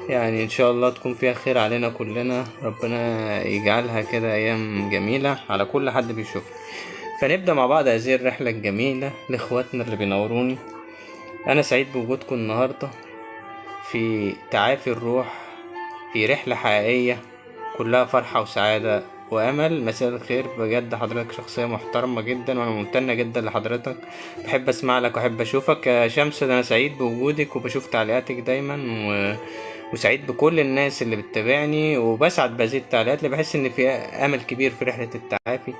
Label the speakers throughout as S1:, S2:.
S1: يعني ان شاء الله تكون فيها خير علينا كلنا، ربنا يجعلها كده ايام جميلة على كل حد بيشوفها. فنبدأ مع بعض هذه الرحلة الجميلة لاخواتنا اللي بينوروني. انا سعيد بوجودكم النهاردة في تعافي الروح، في رحلة حقيقية كلها فرحة وسعادة وأمل. مساء الخير، بجد حضرتك شخصية محترمة جدا وأنا ممتنة جدا لحضرتك. بحب أسمع لك وأحب أشوفك يا شمس. أنا سعيد بوجودك وبشوف تعليقاتك دايما وسعيد بكل الناس اللي بتتابعني، وبسعد بهذه التعليقات اللي بحس إن في أمل كبير في رحلة التعافي،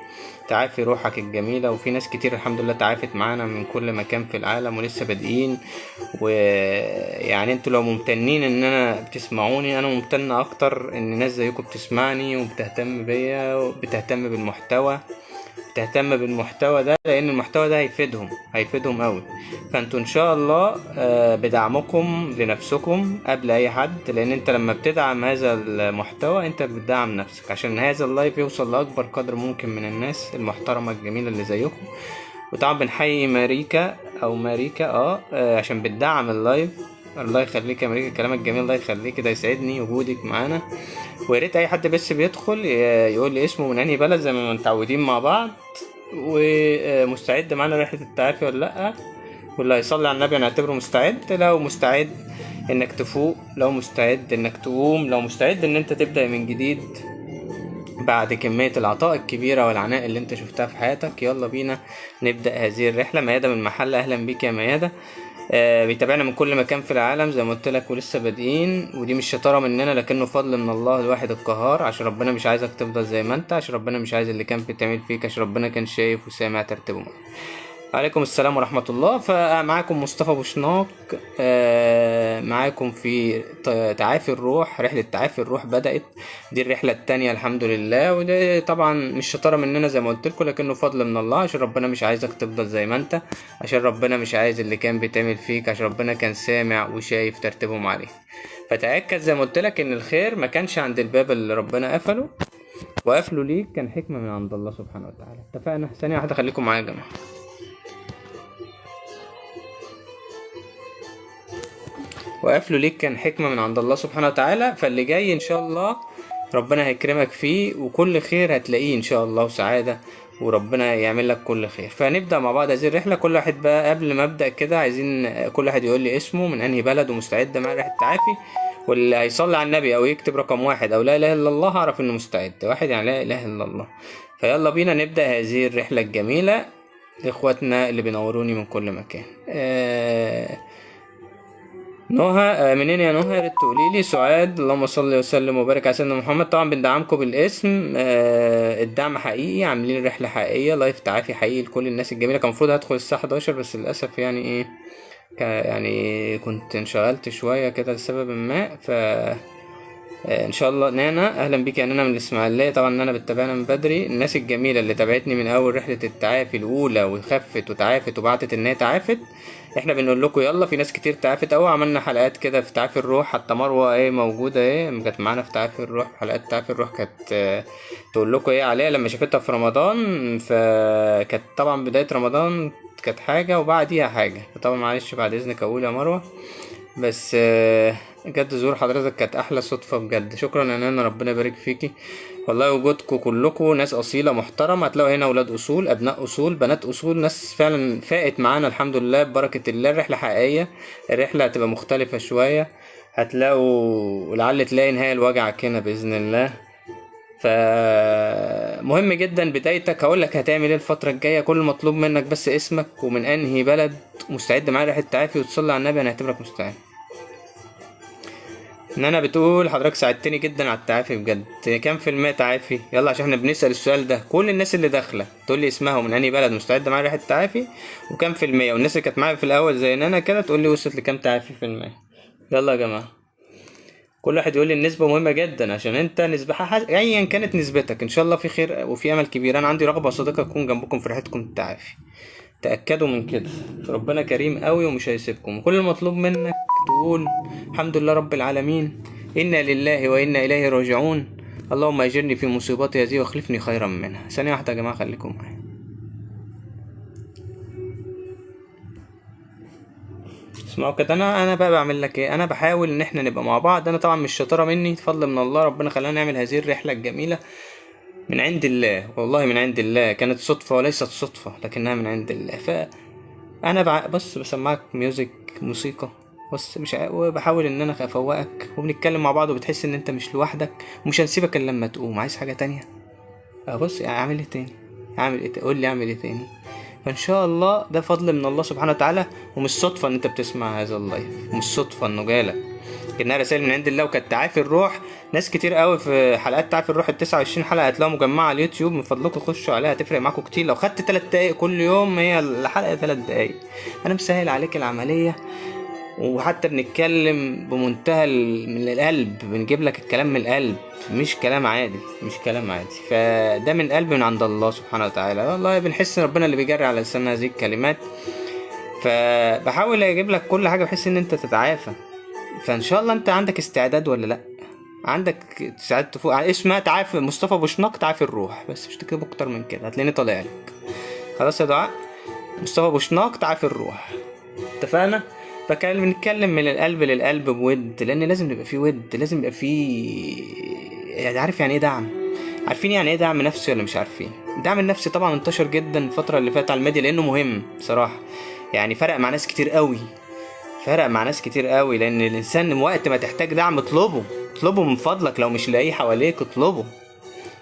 S1: تعافي روحك الجميلة. وفي ناس كتير الحمد لله تعافت معانا من كل مكان في العالم ولسه بادئين. ويعني انتوا لو ممتنين ان انا بتسمعوني، انا ممتن اكتر ان ناس زيكم بتسمعني وبتهتم بيا وبتهتم بالمحتوى، بتهتم بالمحتوى ده، لان المحتوى ده هيفيدهم قوي. فانتوا ان شاء الله بدعمكم لنفسكم قبل اي حد، لان انت لما بتدعم هذا المحتوى انت بتدعم نفسك عشان هذا اللايف يوصل لاكبر قدر ممكن من الناس المحترمة الجميلة اللي زيكم. وطبعا بنحيي ماريكا او ماريكا عشان بتدعم اللايف. الله يخليك يا ماريكا، كلامك جميل، الله يخليك، ده يسعدني وجودك معانا. ويا ريت اي حد بس بيدخل يقول لي اسمه من انهي بلد زي ما متعودين مع بعض، ومستعد معانا رحلة التعافي ولا لأ. واللي هيصلي على النبي هنعتبره مستعد. لو مستعد انك تفوق، لو مستعد انك تقوم، لو مستعد ان انت تبدأ من جديد بعد كمية العطاء الكبيرة والعناء اللي انت شفتها في حياتك، يلا بينا نبدأ هذه الرحلة. ميادة من محل، اهلا بيك يا ميادة. بيتابعنا من كل مكان في العالم زي ما قلت لك ولسه بادئين، ودي مش شطاره مننا لكنه فضل من الله الواحد القهار، عشان ربنا مش عايزك تفضل زي ما انت، عشان ربنا مش عايز اللي كان بيتعمل فيك، عشان ربنا كان شايف وسامع ترتيبه معاك. عليكم السلام ورحمة الله. فمعاكم مصطفى بوشناق، معاكم في تعافي الروح. رحلة تعافي الروح بدأت، دي الرحلة التانية الحمد لله. وده طبعا مش شطارة مننا زي ما قلت لكم، لكنه فضل من الله، عشان ربنا مش عايزك تفضل زي ما انت، عشان ربنا مش عايز اللي كان بيتعمل فيك، عشان ربنا كان سامع وشايف ترتيبهم عليه. فتأكد زي ما قلت لك ان الخير ما كانش عند الباب اللي ربنا قفله، وقفله ليك كان حكمة من عند الله سبحانه وتعالى. اتفقنا؟ ثانية واحدة خليكم معايا يا جماعة. وقفله ليك كان حكمة من عند الله سبحانه وتعالى. فاللي جاي ان شاء الله ربنا هيكرمك فيه، وكل خير هتلاقيه ان شاء الله وسعادة، وربنا يعمل لك كل خير. فنبدأ مع بعض هذه الرحلة. كل واحد بقى قبل ما ابدأ كده عايزين كل واحد يقول لي اسمه، من انهي بلد، ومستعد مع رحلة التعافي. واللي هيصلي على النبي او يكتب رقم واحد او لا اله الا الله اعرف انه مستعد. واحد يعني لا اله الا الله. فيلا بينا نبدأ هذه الرحلة الجميلة لاخواتنا اللي بينوروني من كل مكان. نهى، منين يا نهى؟ يا ريت تقولي لي. سعاد، اللهم صل وسلم وبارك على سيدنا محمد. طبعا بندعمكم بالاسم، الدعم حقيقي، عاملين رحله حقيقيه لايف تعافي حقيقي لكل الناس الجميله. كان المفروض هدخل الساعه 11 بس للاسف يعني ايه، يعني كنت انشغلت شويه كده لسبب ما. ان شاء الله. نانا، اهلا بيك يا نانا من الاسماعيليه. طبعا نانا بتتابعنا من بدري، الناس الجميله اللي تابعتني من اول رحله التعافي الاولى وخفت وتعافت وبعتت ان هي تعافت. احنا بنقول لكم يلا، في ناس كتير تعافت قوي. عملنا حلقات كده في تعافي الروح، حتى مروه موجوده كانت معانا في تعافي الروح، في حلقات تعافي الروح كانت تقول لكم عليها لما شافتها في رمضان. فكانت طبعا بدايه رمضان كانت حاجه وبعديها حاجه. فطبعا معلش بعد اذنك اقول يا مروه، بس بجد ظهور حضرتك كانت احلى صدفة بجد. شكرا يا نانا، ربنا يبارك فيكي. والله وجودكم كلكم ناس اصيلة محترمة. هتلاقوا هنا اولاد اصول، ابناء اصول، بنات اصول، ناس فعلا فائت معانا الحمد لله ببركة الله. الرحلة حقيقية، الرحلة هتبقى مختلفة شوية. هتلاقوا لعل تلاقي نهاية لوجعك هنا بإذن الله. فمهم جدا بدايتك. هقولك هتعمل ايه الفترة الجاية. كل مطلوب منك بس اسمك ومن انهي بلد، مستعد معايا رحلة تعافي، وتصلي على النبي هنعتبرك مستعد. نانا بتقول حضرتك ساعدتني جدا على التعافي بجد. كام في المية تعافي؟ يلا عشان احنا بنسأل السؤال ده كل الناس اللي داخلة تقول لي اسمها ومن انهي بلد مستعدة معايا رحلة تعافي وكام في المية. والناس اللي كانت معايا في الاول زي نانا كده تقول لي وصلت لكام تعافي في المية. يلا يا جماعة، كل واحد يقول لي النسبة مهمة جدا، عشان انت نسبة ايا كانت نسبتك ان شاء الله في خير وفي امل كبير. انا عندي رغبة صادقة اكون جنبكم في رحلتكم التعافي، تأكدوا من كده. ربنا كريم قوي ومش هيسيبكم. كل المطلوب منك تقول الحمد لله رب العالمين، إنا لله وإنا إليه راجعون، اللهم أجرني في مصيبتي هذه واخلفني خيرا منها. ثانية واحدة يا جماعة خليكم معايا. اسمعوا كده. انا بقى بعمل لك ايه، انا بحاول ان احنا نبقى مع بعض. انا طبعا مش شطاره مني، فضل من الله، ربنا خلانا نعمل هذه الرحله الجميله من عند الله، والله من عند الله، كانت صدفه وليست صدفه لكنها من عند الله. فانا بص بسمعك موسيقى، بص مش وبحاول ان انا افوقك، وبنتكلم مع بعض، وبتحس ان انت مش لوحدك، ومش هنسيبك الا لما تقوم. عايز حاجه تانية؟ بص اعمل ايه تاني؟ قول لي اعمل ايه تاني؟ فان شاء الله ده فضل من الله سبحانه وتعالى، ومش صدفه ان انت بتسمع هذا اللايف، مش صدفه انه جالك، كانها رسائل من عند الله. وكانت تعافي الروح، ناس كتير قوي في حلقات تعافي الروح ال 29 حلقه هتلاقوها مجمعه على اليوتيوب، من فضلكم خشوا عليها، هتفرق معاكم كتير. لو خدت 3 دقايق كل يوم، هي الحلقه 3 دقايق، انا مسهل عليك العمليه. وحتى بنتكلم بمنتهى من القلب، بنجيب لك الكلام من القلب، مش كلام عادي، مش كلام عادي. فده من قلب من عند الله سبحانه وتعالى، والله بنحس ان ربنا اللي بيجري على لسان هذه الكلمات. فبحاول اجيب لك كل حاجه بحيث ان انت تتعافى. فان شاء الله انت عندك استعداد ولا لا؟ عندك استعداد تفوق؟ اسمها تعافي مصطفى بوشناق، تعافي الروح، بس مش تكتب اكتر من كده هتلاقيني طالع لك. خلاص يا دعاء، مصطفى بوشناق تعافي الروح، اتفقنا؟ فكان بنتكلم من القلب للقلب بود، لان لازم يبقى فيه ود، لازم يبقى فيه، يعني عارف يعني ايه دعم؟ عارفين يعني ايه دعم نفسي ولا مش عارفين؟ الدعم النفسي طبعا انتشر جدا الفتره اللي فاتت على الميديا، لانه مهم بصراحه، يعني فرق مع ناس كتير قوي، فرق مع ناس كتير قوي. لان الانسان وقت ما تحتاج دعم اطلبه من فضلك، لو مش لاقيه حواليك اطلبه،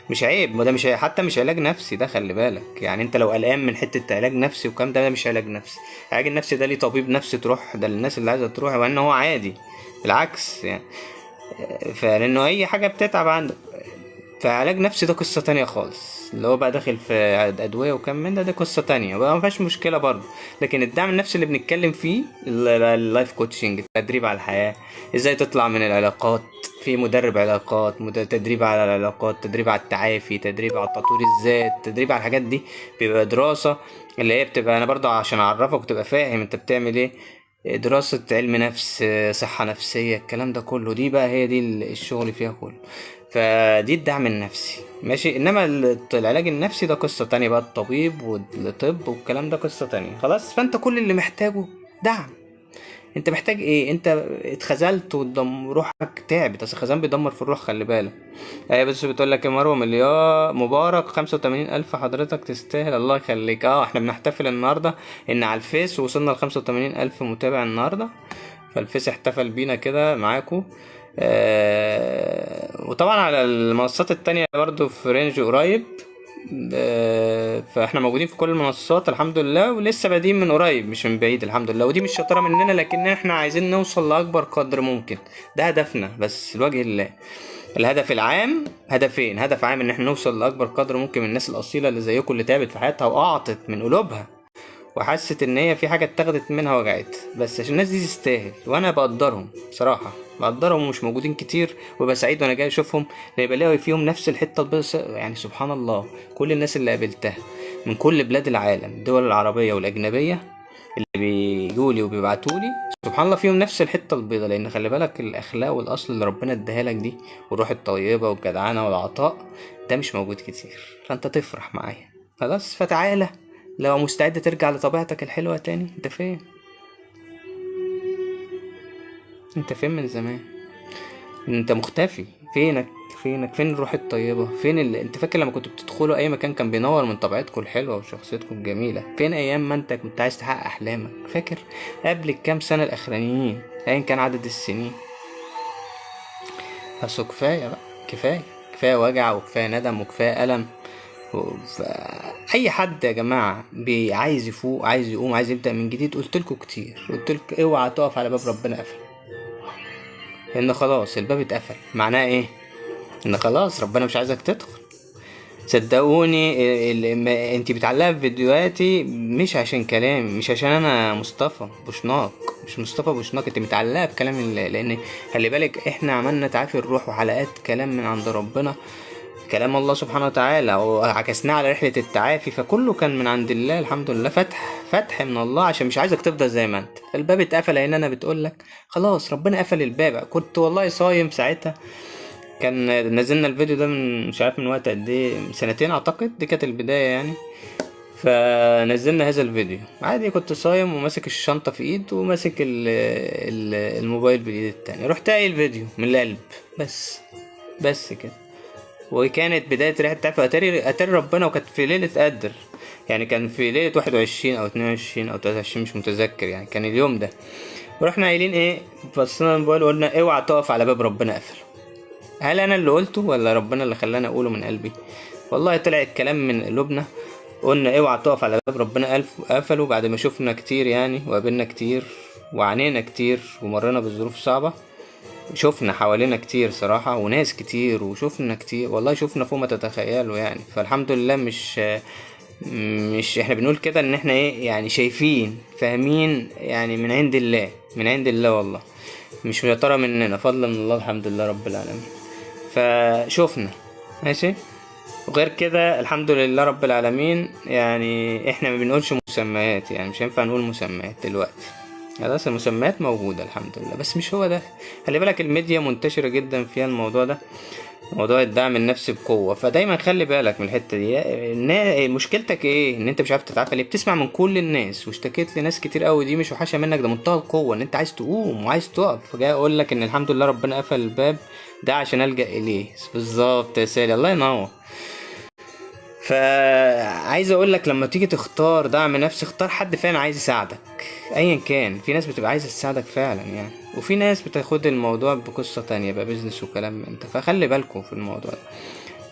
S1: مش عيب. وده مش حتى مش علاج نفسي، ده خلي بالك. يعني انت لو قلقان من حته علاج نفسي وكام، ده مش علاج نفسي. العلاج النفسي ده ليه طبيب نفسي تروح، ده للناس اللي عايزه تروح، وان هو عادي بالعكس يعني. فلانه اي حاجه بتتعب عندك، فعلاج نفسي ده قصة تانية خالص، اللي هو بقى داخل في أدوية وكم من ده، دي قصة تانية بقى، مفيهاش مشكلة برضه. لكن الدعم النفسي اللي بنتكلم فيه اللايف كوتشنج، التدريب على الحياة، ازاي تطلع من العلاقات، في مدرب علاقات، تدريب على العلاقات، تدريب على التعافي، تدريب على تطوير الذات، تدريب على الحاجات دي. بيبقى دراسة اللي هي بتبقى، انا برضه عشان اعرفك وتبقى فاهم انت بتعمل ايه، دراسة علم نفس، صحة نفسية، الكلام ده كله، دي بقى هي دي الشغل فيها كله. فدي الدعم النفسي ماشي. انما العلاج النفسي ده قصة تانية بقى، الطبيب والطب والكلام ده قصة تانية خلاص. فانت كل اللي محتاجه دعم. انت محتاج ايه؟ انت اتخذلت روحك تعبت، اصل الخزان بيدمر في الروح، خلي بالك. بس بتقول لك يا مروه مليار مبارك 85,000، حضرتك تستاهل، الله يخليك. احنا بنحتفل النهارده ان على الفيس وصلنا ل 85,000 متابع النهارده، فالفيس احتفل بينا كده معاكم. وطبعا على المنصات التانية برضو في رينج قريب. فاحنا موجودين في كل المنصات الحمد لله، ولسه بادئين من قريب مش من بعيد الحمد لله. ودي مش شطاره مننا، لكن احنا عايزين نوصل لاكبر قدر ممكن، ده هدفنا بس لوجه الله. الهدف العام هدفين، هدف عام ان احنا نوصل لاكبر قدر ممكن من الناس الاصيله اللي زيكم، اللي تعبت في حياتها واعطت من قلوبها، وحست ان هي في حاجه اتاخدت منها وجعت، بس عشان الناس دي تستاهل. وانا بقدرهم بصراحه، بقدرهم ومش موجودين كتير، وببقى سعيد وانا جاي اشوفهم، لان بلاقي فيهم نفس الحته يعني سبحان الله. كل الناس اللي قابلتها من كل بلاد العالم، الدول العربيه والاجنبيه، اللي بيجولي وبيبعتولي، سبحان الله فيهم نفس الحته البيضاء. لان خلي بالك الاخلاق والاصل اللي ربنا اداها لك دي، والروح الطيبه والجدعنه والعطاء، ده مش موجود كتير. فانت تفرح معايا خلاص. فتعالى لو مستعد ترجع لطبيعتك الحلوة تاني. انت فين؟ انت فين من زمان؟ انت مختفي. فين الروح الطيبة؟ فين انت فاكر لما كنت بتدخلوا اي مكان كان بينور من طبيعتكم الحلوة وشخصيتكم الجميلة؟ فين ايام ما انت كنت عايز تحقق احلامك؟ فاكر قبل الكام سنة الاخرانيين ايا كان عدد السنين؟ بس كفاية بقى، كفاية وجع، وكفاية ندم، وكفاية ألم. اي حد يا جماعه عايز يفوق، عايز يقوم، عايز يبدا من جديد، قلت لكم كتير، قلت لكم اوعى تقف على باب ربنا قفل، لان خلاص الباب اتقفل. معناه ايه؟ ان خلاص ربنا مش عايزك تدخل. صدقوني انت بتعلقها في فيديوهاتي مش عشان كلام، مش عشان انا مصطفى بوشناق، مش مصطفى بوشناق، انت متعلقه بكلام الله. لان خلي بالك احنا عملنا تعافي الروح وحلقات كلام من عند ربنا، كلام الله سبحانه وتعالى، وعكسناه على رحلة التعافي، فكله كان من عند الله الحمد لله. فتح من الله، عشان مش عايزك تفضل زي ما انت. فالباب اتقفل، لان انا بتقولك خلاص ربنا قفل الباب. كنت والله صايم ساعتها، كان نزلنا الفيديو ده من مش عارف من وقت قد ايه، من 2 سنين اعتقد، دي كانت البداية يعني. فنزلنا هذا الفيديو عادي، كنت صايم وماسك الشنطة في ايد وماسك الموبايل بالايد التانية، رحت قايل فيديو من القلب بس كده. وكانت بداية ريحة تعفى أتاري ربنا، وكانت في ليلة قدر، يعني كان في ليلة 21 أو 22 أو 23 مش متذكر، يعني كان اليوم ده. ورحنا قايلين ايه، بصينا الموبايل وقلنا اوعى تقف على باب ربنا قفله. هل انا اللي قلته ولا ربنا اللي خلاني اقوله من قلبي؟ والله طلع الكلام من قلوبنا. قلنا اوعى تقف على باب ربنا قفله بعد ما شفنا كتير يعني، وقابلنا كتير وعانينا كتير ومرينا بظروف صعبة. شفنا حوالينا كتير صراحة وناس كتير، وشفنا كتير والله، شفنا فوق ما تتخيلوا يعني. فالحمد لله مش احنا بنقول كده ان احنا ايه يعني، شايفين فاهمين يعني، من عند الله، من عند الله والله، مش يا ترى مننا، فضل من الله، الحمد لله رب العالمين. فشوفنا ماشي. وغير كده الحمد لله رب العالمين، يعني احنا ما بنقولش مسميات، يعني مش هينفع نقول مسميات دلوقتي، خلاص المسميات موجودة الحمد لله، بس مش هو ده. خلي بالك الميديا منتشرة جدا فيها الموضوع ده، موضوع الدعم النفسي بقوة. فدايما خلي بالك من الحتة دي. مشكلتك ايه؟ ان انت مش عارف تتعافى ليه؟ بتسمع من كل الناس، واشتكيت لناس كتير قوي، دي مش وحشة منك، ده منتهى القوة ان انت عايز تقوم وعايز تقف. جاي اقول لك ان الحمد لله ربنا قفل الباب ده عشان الجأ اليه. بالظبط يا سالي، الله ينور. فعايز اقول لك لما تيجي تختار دعم نفسي، اختار حد فعلا عايز يساعدك ايا كان. في ناس بتبقى عايزه تساعدك فعلا يعني، وفي ناس بتاخد الموضوع بقصه تانية بقى، بيزنس وكلام من انت. فخلي بالكم في الموضوع ده.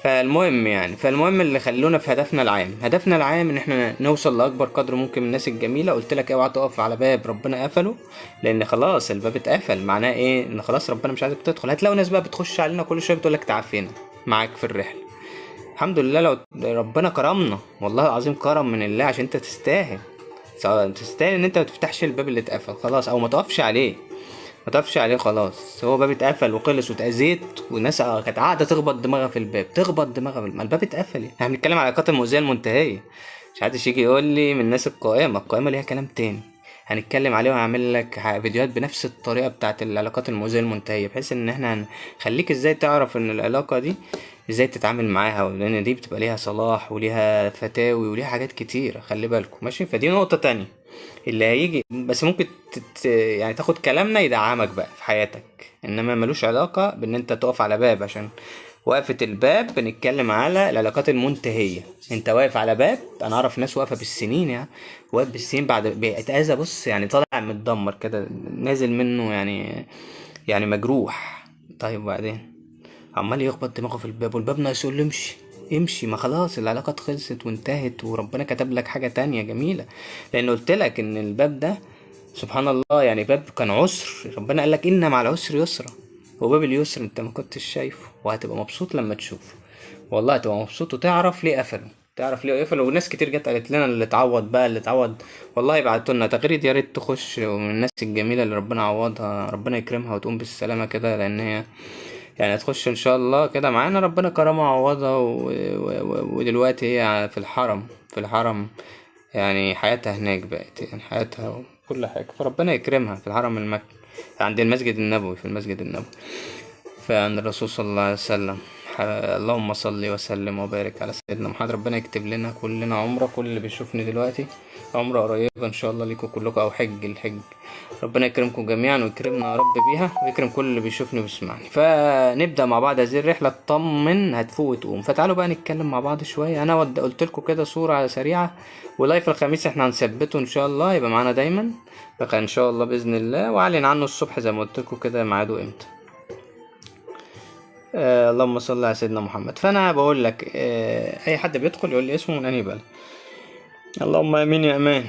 S1: فالمهم اللي خلونا في هدفنا العام ان احنا نوصل لاكبر قدر ممكن من الناس الجميله. قلت لك اوعى تقف على باب ربنا قفله، لان خلاص الباب اتقفل. معناه ايه؟ ان خلاص ربنا مش عايزك تدخل. هتلاقوا ناس بقى بتخش علينا كل شويه بتقول لك تعافينا معاك في الرحله. الحمد لله لو ربنا كرمنا، والله العظيم كرم من الله، عشان انت تستاهل ان انت ما تفتحش الباب اللي اتقفل خلاص، او ما تقفش عليه خلاص. هو باب اتقفل وخلص، واتأذيت، والناس كانت قاعده تخبط دماغها في الباب، الباب اتقفل. احنا بنتكلم على العلاقات المؤذيه المنتهيه، مش حدش يجي يقول لي من الناس القائمه ليها كلام تاني. هنتكلم عليه وهعمل لك فيديوهات بنفس الطريقه بتاعت العلاقات المؤذيه المنتهيه، بحيث ان احنا هنخليك ازاي تعرف ان العلاقه دي ازاي تتعامل معاها، لان دي بتبقى ليها صلاح وليها فتاوي وليها حاجات كتير. خلي بالكم ماشي. فدي نقطه تانية اللي هيجي، بس ممكن يعني تاخد كلامنا يدعمك بقى في حياتك، انما ملوش علاقه بان انت تقف على باب. عشان وقفة الباب بنتكلم على العلاقات المنتهية. انت واقف على باب، انا اعرف ناس واقفة بالسنين يعني، واقف بالسنين بعد بيتأذى، بص يعني طالع متدمر كده، نازل منه يعني مجروح. طيب وبعدين عمال يخبط دماغه في الباب، والباب ناقص يقول له امشي. ما خلاص العلاقات خلصت وانتهت، وربنا كتب لك حاجة تانية جميلة. لان قلت لك ان الباب ده سبحان الله يعني باب كان عسر، ربنا قال لك ان مع العسر يسرا. وباب اليسر انت ما كنتش شايفه، وهتبقى مبسوط لما تشوفه. والله هتبقى مبسوط وتعرف ليه قفلوا. وناس كتير جت قالت لنا اللي اتعوض. والله بعتوا لنا تغريد، يا ريت تخش من الناس الجميله اللي ربنا عوضها، ربنا يكرمها وتقوم بالسلامه كده، لان هي يعني هتخش ان شاء الله كده معانا، ربنا كرمها وعوضها ودلوقتي هي في الحرم يعني، حياتها هناك بقت يعني، حياتها وكل حاجه. فربنا يكرمها في الحرم المكي، عند المسجد النبوي، في المسجد النبوي، فعن الرسول صلى الله عليه وسلم. اللهم صل وسلم وبارك على سيدنا محمد. ربنا يكتب لنا كلنا عمره، كل اللي بيشوفني دلوقتي عمره قريبة ان شاء الله ليكم كلكم، او الحج. ربنا يكرمكم جميعا ويكرمنا يا رب بيها، ويكرم كل اللي بيشوفني ويسمعني. فنبدا مع بعض هذه الرحله، تطمن هتفوق وتقوم. فتعالوا بقى نتكلم مع بعض شويه. انا قلت لكم كده صوره سريعه، ولايف الخميس احنا هنثبته ان شاء الله، يبقى معانا دايما بقى ان شاء الله باذن الله، واعلن عنه الصبح زي ما قلت لكم كده ميعاده امتى. اللهم صل على سيدنا محمد. فانا بقول لك اي حد بيدخل يقول لي اسمه من انهي بلد. اللهم امين يا امان.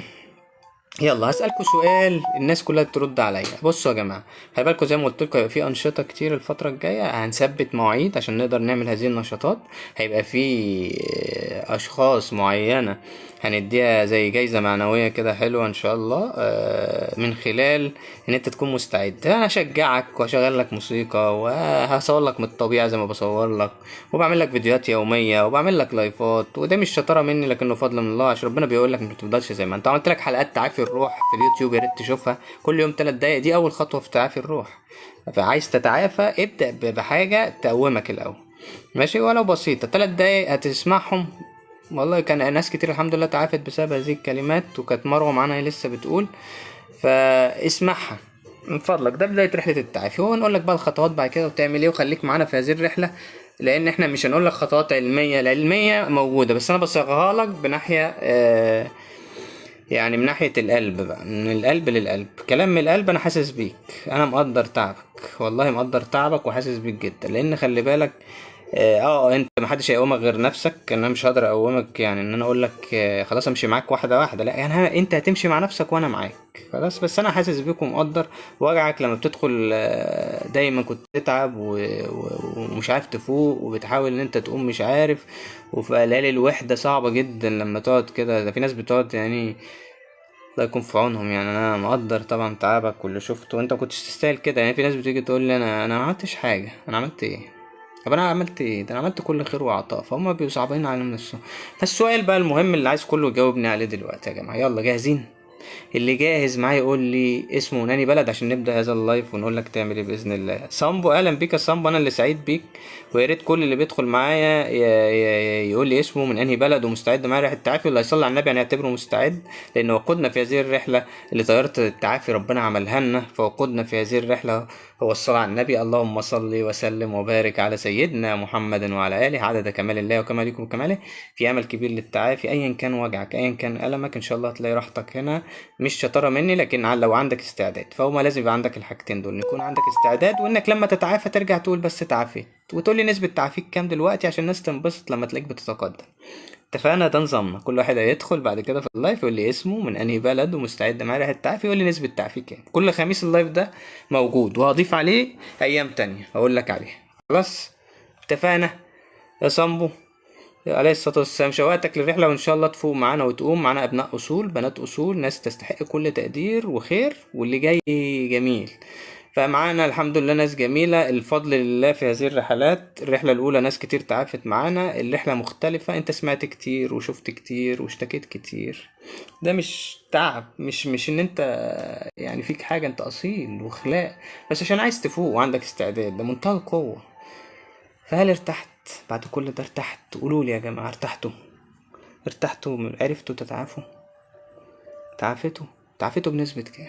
S1: يلا هسألكوا سؤال الناس كلها ترد عليا. بصوا يا جماعة، خلي بالكوا زي ما قلت لكم هيبقى في أنشطة كتير الفترة الجاية، هنثبت مواعيد عشان نقدر نعمل هذه النشاطات. هيبقى في أشخاص معينة هنديها زي جايزة معنوية كده حلوة إن شاء الله، من خلال إن أنت تكون مستعد. أنا هشجعك وهشغل لك موسيقى، وهصور لك من الطبيعة زي ما بصور لك، وبعمل لك فيديوهات يومية، وبعمل لك لايفات. وده مش شطارة مني لكنه فضل من الله، عشان ربنا بيقول لك ما تفضلش زي ما انت. عملت لك حلقات تعافي الروح في اليوتيوب، يا ريت تشوفها كل يوم 3 دقايق، دي اول خطوة في تعافي الروح. فعايز تتعافى ابدأ بحاجة تقومك الاول، ماشي، ولو بسيطة 3 دقايق هتسمعهم والله كان ناس كتير الحمد لله تعافت بسبب هذه الكلمات، وكانت مروة معانا هي لسه بتقول، فاسمعها من فضلك. ده بداية رحلة التعافي، هو نقول لك بقى الخطوات بعد كده وتعمل ايه، وخليك معانا في هذه الرحلة. لان احنا مش هنقول لك خطوات علمية، العلمية موجودة بس انا بصيغها لك بناحية يعني من ناحية القلب بقى، من القلب للقلب، كلام من القلب. انا حاسس بيك، انا مقدر تعبك، والله مقدر تعبك وحاسس بيك جدا. لان خلي بالك انت محدش هيقومك غير نفسك. انا مش هقدر اقومك يعني ان انا اقول لك خلاص امشي معاك واحده واحده، لا يعني انت هتمشي مع نفسك وانا معاك خلاص. بس انا حاسس بيك ومقدر وجعك لما بتدخل. دايما كنت تتعب ومش عارف تفوق، وبتحاول ان انت تقوم مش عارف. وفي ليالي الوحده صعبه جدا لما تقعد كده، ده في ناس بتقعد يعني الله يكون في عونهم. يعني انا مقدر طبعا تعبك واللي شفته، وانت كنتش تستاهل كده. يعني في ناس بتيجي تقول لي انا ما عملتش حاجه، انا عملت ايه؟ طب انا عملت ايه؟ ده انا عملت كل خير وعطاء. فهم بيبقوا صعبين عليهم نفسهم. فالسؤال بقى المهم اللي عايز كله يجاوبني عليه دلوقتي يا جماعه، يلا جاهزين؟ اللي جاهز معايا يقول لي اسمه وناني بلد عشان نبدا هذا اللايف ونقول لك تعمل ايه باذن الله. صامبو، اهلا بيك يا صامبو، انا اللي سعيد بيك. ويا ريت كل اللي بيدخل معايا يقول لي اسمه من انهي بلد ومستعد معايا رحله التعافي، واللي هيصلي على النبي هنعتبره مستعد. لان وقودنا في هذه الرحله اللي طياره التعافي ربنا عملها لنا، فوقودنا في هذه الرحله هو الصلاة على النبي. اللهم صل وسلم وبارك على سيدنا محمد وعلى آله عدد كمال الله وكمالكم وكماله. في أمل كبير للتعافي، أيا كان وجعك أيا كان ألمك إن شاء الله هتلاقي راحتك هنا. مش شطارة مني، لكن لو عندك استعداد، فهو لازم يبقى عندك الحاجتين دول، يكون عندك استعداد وإنك لما تتعافى ترجع تقول بس تعافيت، وتقول لي نسبة تعافيك كام دلوقتي عشان الناس تنبسط لما تلاقيك بتتقدم. اتفقنا؟ ده نظامنا. كل واحد هيدخل بعد كده في اللايف يقول لي اسمه من انهي بلد ومستعد معاه ريحه التعافي، يقول لي نسبه تعافي كام. كل خميس اللايف ده موجود، وهضيف عليه ايام تانية هقول لك عليها. خلاص اتفقنا يا صامبو عليه الصلاة والسلام؟ شوقتك للرحلة، وإن شاء الله تفوق معانا وتقوم معانا. أبناء أصول، بنات أصول، ناس تستحق كل تقدير وخير، واللي جاي جميل. فمعانا الحمد لله ناس جميلة، الفضل لله في هذه الرحلات. الرحلة الأولى ناس كتير تعافت معانا، الرحلة مختلفة، أنت سمعت كتير وشفت كتير واشتكيت كتير. ده مش تعب، مش إن أنت يعني فيك حاجة، أنت أصيل وخلاق، بس عشان عايز تفوق وعندك استعداد، ده منتهى القوة. فهل ارتحت بعد كل ده؟ ارتحت؟ قولوا لي يا جماعة، ارتحتوا؟ ارتحتوا؟ عرفتوا تتعافوا؟ تعافتوا بنسبة كام؟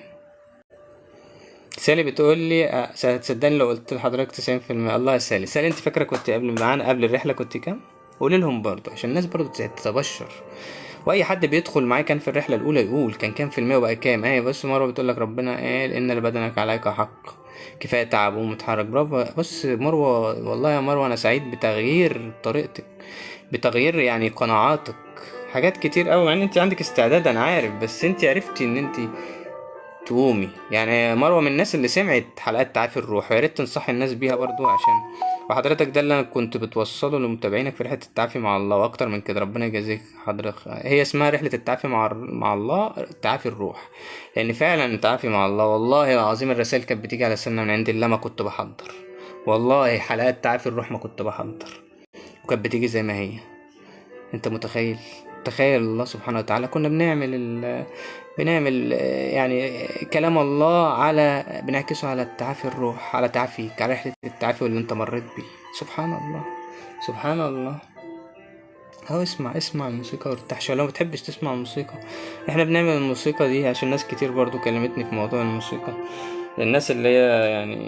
S1: سالي بتقول لي هتصدقني لو قلت لحضرتك 90%. الله يا سالي. سالي انت فاكره كنت قبل معانا قبل الرحله كنت كام؟ قولي لهم برضه عشان الناس برضه تتبشر. واي حد بيدخل معايا كان في الرحله الاولى يقول كان كام في المية وبقى كام. بس مروه بتقول لك ربنا قال ان لبدنك عليك حق، كفايه تعب ومتحرك. برافو. بص مروه، والله يا مروه انا سعيد بتغيير طريقتك، بتغيير يعني قناعاتك، حاجات كتير قوي. مع ان انت عندك استعداد انا عارف، بس انت عرفتي ان انت تقومي. يعني مروه من الناس اللي سمعت حلقات تعافي الروح، ويا ريت تنصحي الناس بيها برضو، عشان وحضرتك ده اللي انا كنت بتوصله لمتابعينك في رحله التعافي مع الله، واكتر من كده. ربنا يجازيك حضرتك. هي اسمها رحله التعافي مع الله، تعافي الروح. لان فعلا التعافي مع الله والله العظيم الرسائل كانت بتيجي على سنة من عند الله ما كنت بحضر. والله حلقات تعافي الروح ما كنت بحضر، وكانت بتيجي زي ما هي. انت متخيل؟ تخيل الله سبحانه وتعالى كنا بنعمل يعني كلام الله على بنعكسه على التعافي الروح، على تعافيك، على رحلة التعافي اللي انت مريت بيه. سبحان الله، سبحان الله. هو اسمع الموسيقى وارتاح شوية. لو ما بتحبش تسمع الموسيقى، احنا بنعمل الموسيقى دي عشان ناس كتير برضو كلمتني في موضوع الموسيقى. الناس اللي هي يعني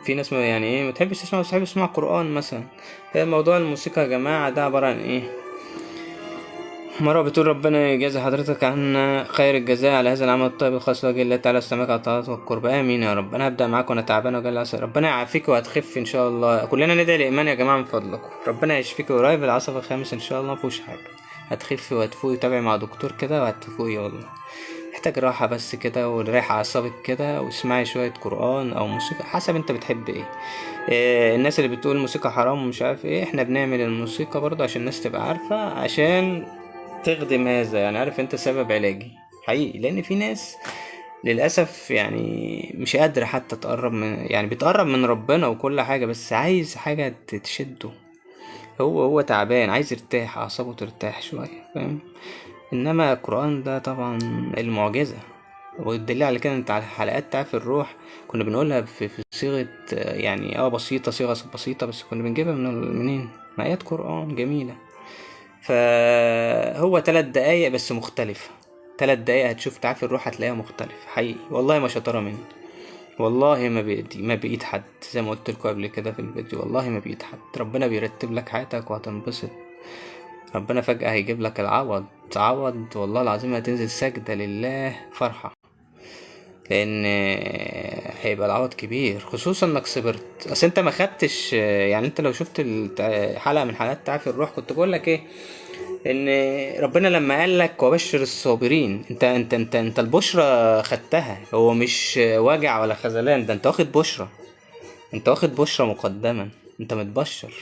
S1: في ناس يعني ايه ما تحبش تسمع، بس تحب تسمع قرآن مثلا. هي موضوع الموسيقى يا جماعة ده عبارة عن ايه؟ مرة بتقول ربنا يجازي حضرتك عنا خير الجزاء على هذا العمل الطيب الخاص لوجه الله تعالى، استمعك على الطاعات والقرب. امين يا رب. انا هبدأ معاك وانا تعبان وجاي العصر. ربنا يعافيك وهتخف ان شاء الله. كلنا ندعي الايمان يا جماعة من فضلكم. ربنا يشفيك قريب، العصب الخامس ان شاء الله مفيهوش حاجة. هتخفي وهتفوقي، تابعي مع دكتور كده وهتفوقي والله. محتاج راحة بس كده، وريح اعصابك كده، واسمعي شوية قرآن او موسيقى حسب انت بتحب ايه. الناس اللي بتقول الموسيقى حرام ومش عارف ايه، احنا بنعمل الموسيقى برضه عشان الناس تبقى عارفة، عشان تخدم هذا. يعني عارف انت سبب علاجي حقيقي. لان في ناس للأسف يعني مش قادرة حتى تقرب من، يعني بتقرب من ربنا وكل حاجة، بس عايز حاجة تشده. هو تعبان عايز يرتاح، أعصابه ترتاح شوية، فاهم؟ إنما القرآن ده طبعا المعجزة. والدليل على كده انت على حلقات تعافي الروح كنا بنقولها في صيغة يعني بسيطة، صيغة بسيطة، بس كنا بنجيبها منين؟ من آيات قرآن جميلة. فهو 3 دقايق بس مختلفة. 3 دقايق هتشوف تعافي الروح هتلاقيها مختلفة حقيقي، والله ما شطارة مني، والله ما بإيد حد، زي ما قلت لكم قبل كده في الفيديو، والله ما بإيد حد. ربنا بيرتب لك حياتك وهتنبسط. ربنا فجأة هيجيب لك العوض، عوض والله العظيم، هتنزل سجدة لله فرحة، لان هيبقى العوض كبير، خصوصا انك صبرت. اصل انت ما خدتش، يعني انت لو شفت حلقة من حلقات تعافي الروح كنت بقول لك ايه، ان ربنا لما قال لك وبشر الصابرين، انت البشرة خدتها، هو مش وجع ولا خذلان، ده انت واخد بشرة، انت واخد بشرة مقدما، انت متبشر،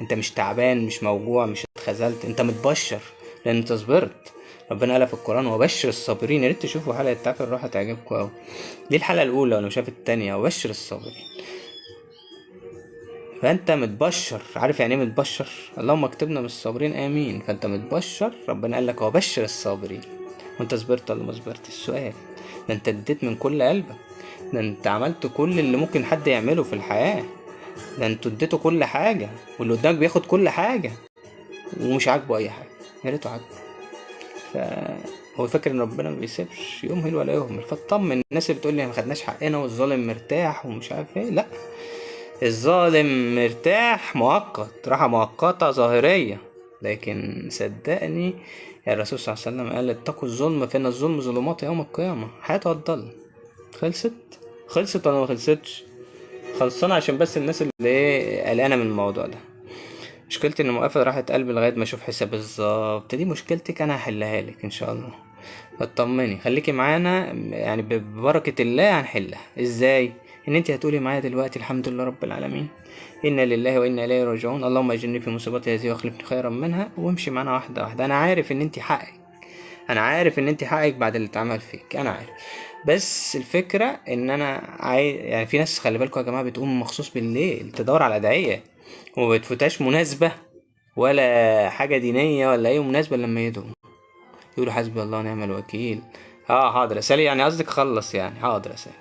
S1: انت مش تعبان، مش موجوع، مش اتخذلت، انت متبشر لان انت صبرت. ربنا قال في القرآن وبشر الصابرين، يا ريت تشوفوا حلقة تعافي الروح هتعجبكم قوي. دي الحلقة الأولى ولو شاف التانية وبشر الصابرين. فأنت متبشر، عارف يعني ايه متبشر؟ اللهم اكتبنا من الصابرين آمين. فأنت متبشر، ربنا قال لك وبشر الصابرين. وأنت صبرت ولا ما صبرتش؟ السؤال ده أنت اديت من كل قلبك، ده أنت عملت كل اللي ممكن حد يعمله في الحياة، ده أنتوا اديته كل حاجة، واللي قدامك بياخد كل حاجة ومش عاجبه أي حاجة، يا ريته عاجبه. فهو فاكر ان ربنا ما بيسيبش، يمهل ولا يهمل. فاطمن الناس اللي بتقول لي ما خدناش حقنا والظالم مرتاح ومش عارف ايه، لا، الظالم مرتاح مؤقت، راحة مؤقتة ظاهرية، لكن صدقني يا الرسول صلى الله عليه وسلم قال اتقوا الظلم فإن الظلم ظلمات يوم القيامة. حياته هتضل. خلصت ولا ما خلصتش؟ خلصانة، عشان بس الناس اللي ايه قلقانة من الموضوع ده. مشكلتي ان موقفة راحة قلبي لغاية ما اشوف حساب بالظبط، دي مشكلتك، انا هحلها لك ان شاء الله. اطمني، خليكي معانا، يعني ببركة الله هنحلها. ازاي؟ ان انت هتقولي معايا دلوقتي الحمد لله رب العالمين، انا لله وانا اليه راجعون، اللهم اجرني في مصيبتي هذه واخلفني خيرا منها، وامشي معانا واحدة واحدة. انا عارف ان انت حقك، انا عارف ان انت حقك بعد اللي اتعمل فيك، انا عارف. بس الفكرة ان انا يعني في ناس خلي بالكم يا جماعة بتقوم مخصوص بالليل تدور على ادعية، وما بتفوتهاش مناسبة ولا حاجة دينية ولا أي مناسبة لما يدعوا يقولوا حسبي الله ونعم الوكيل. حاضر يا سالي، يعني قصدك خلص يعني، حاضر يا سالي،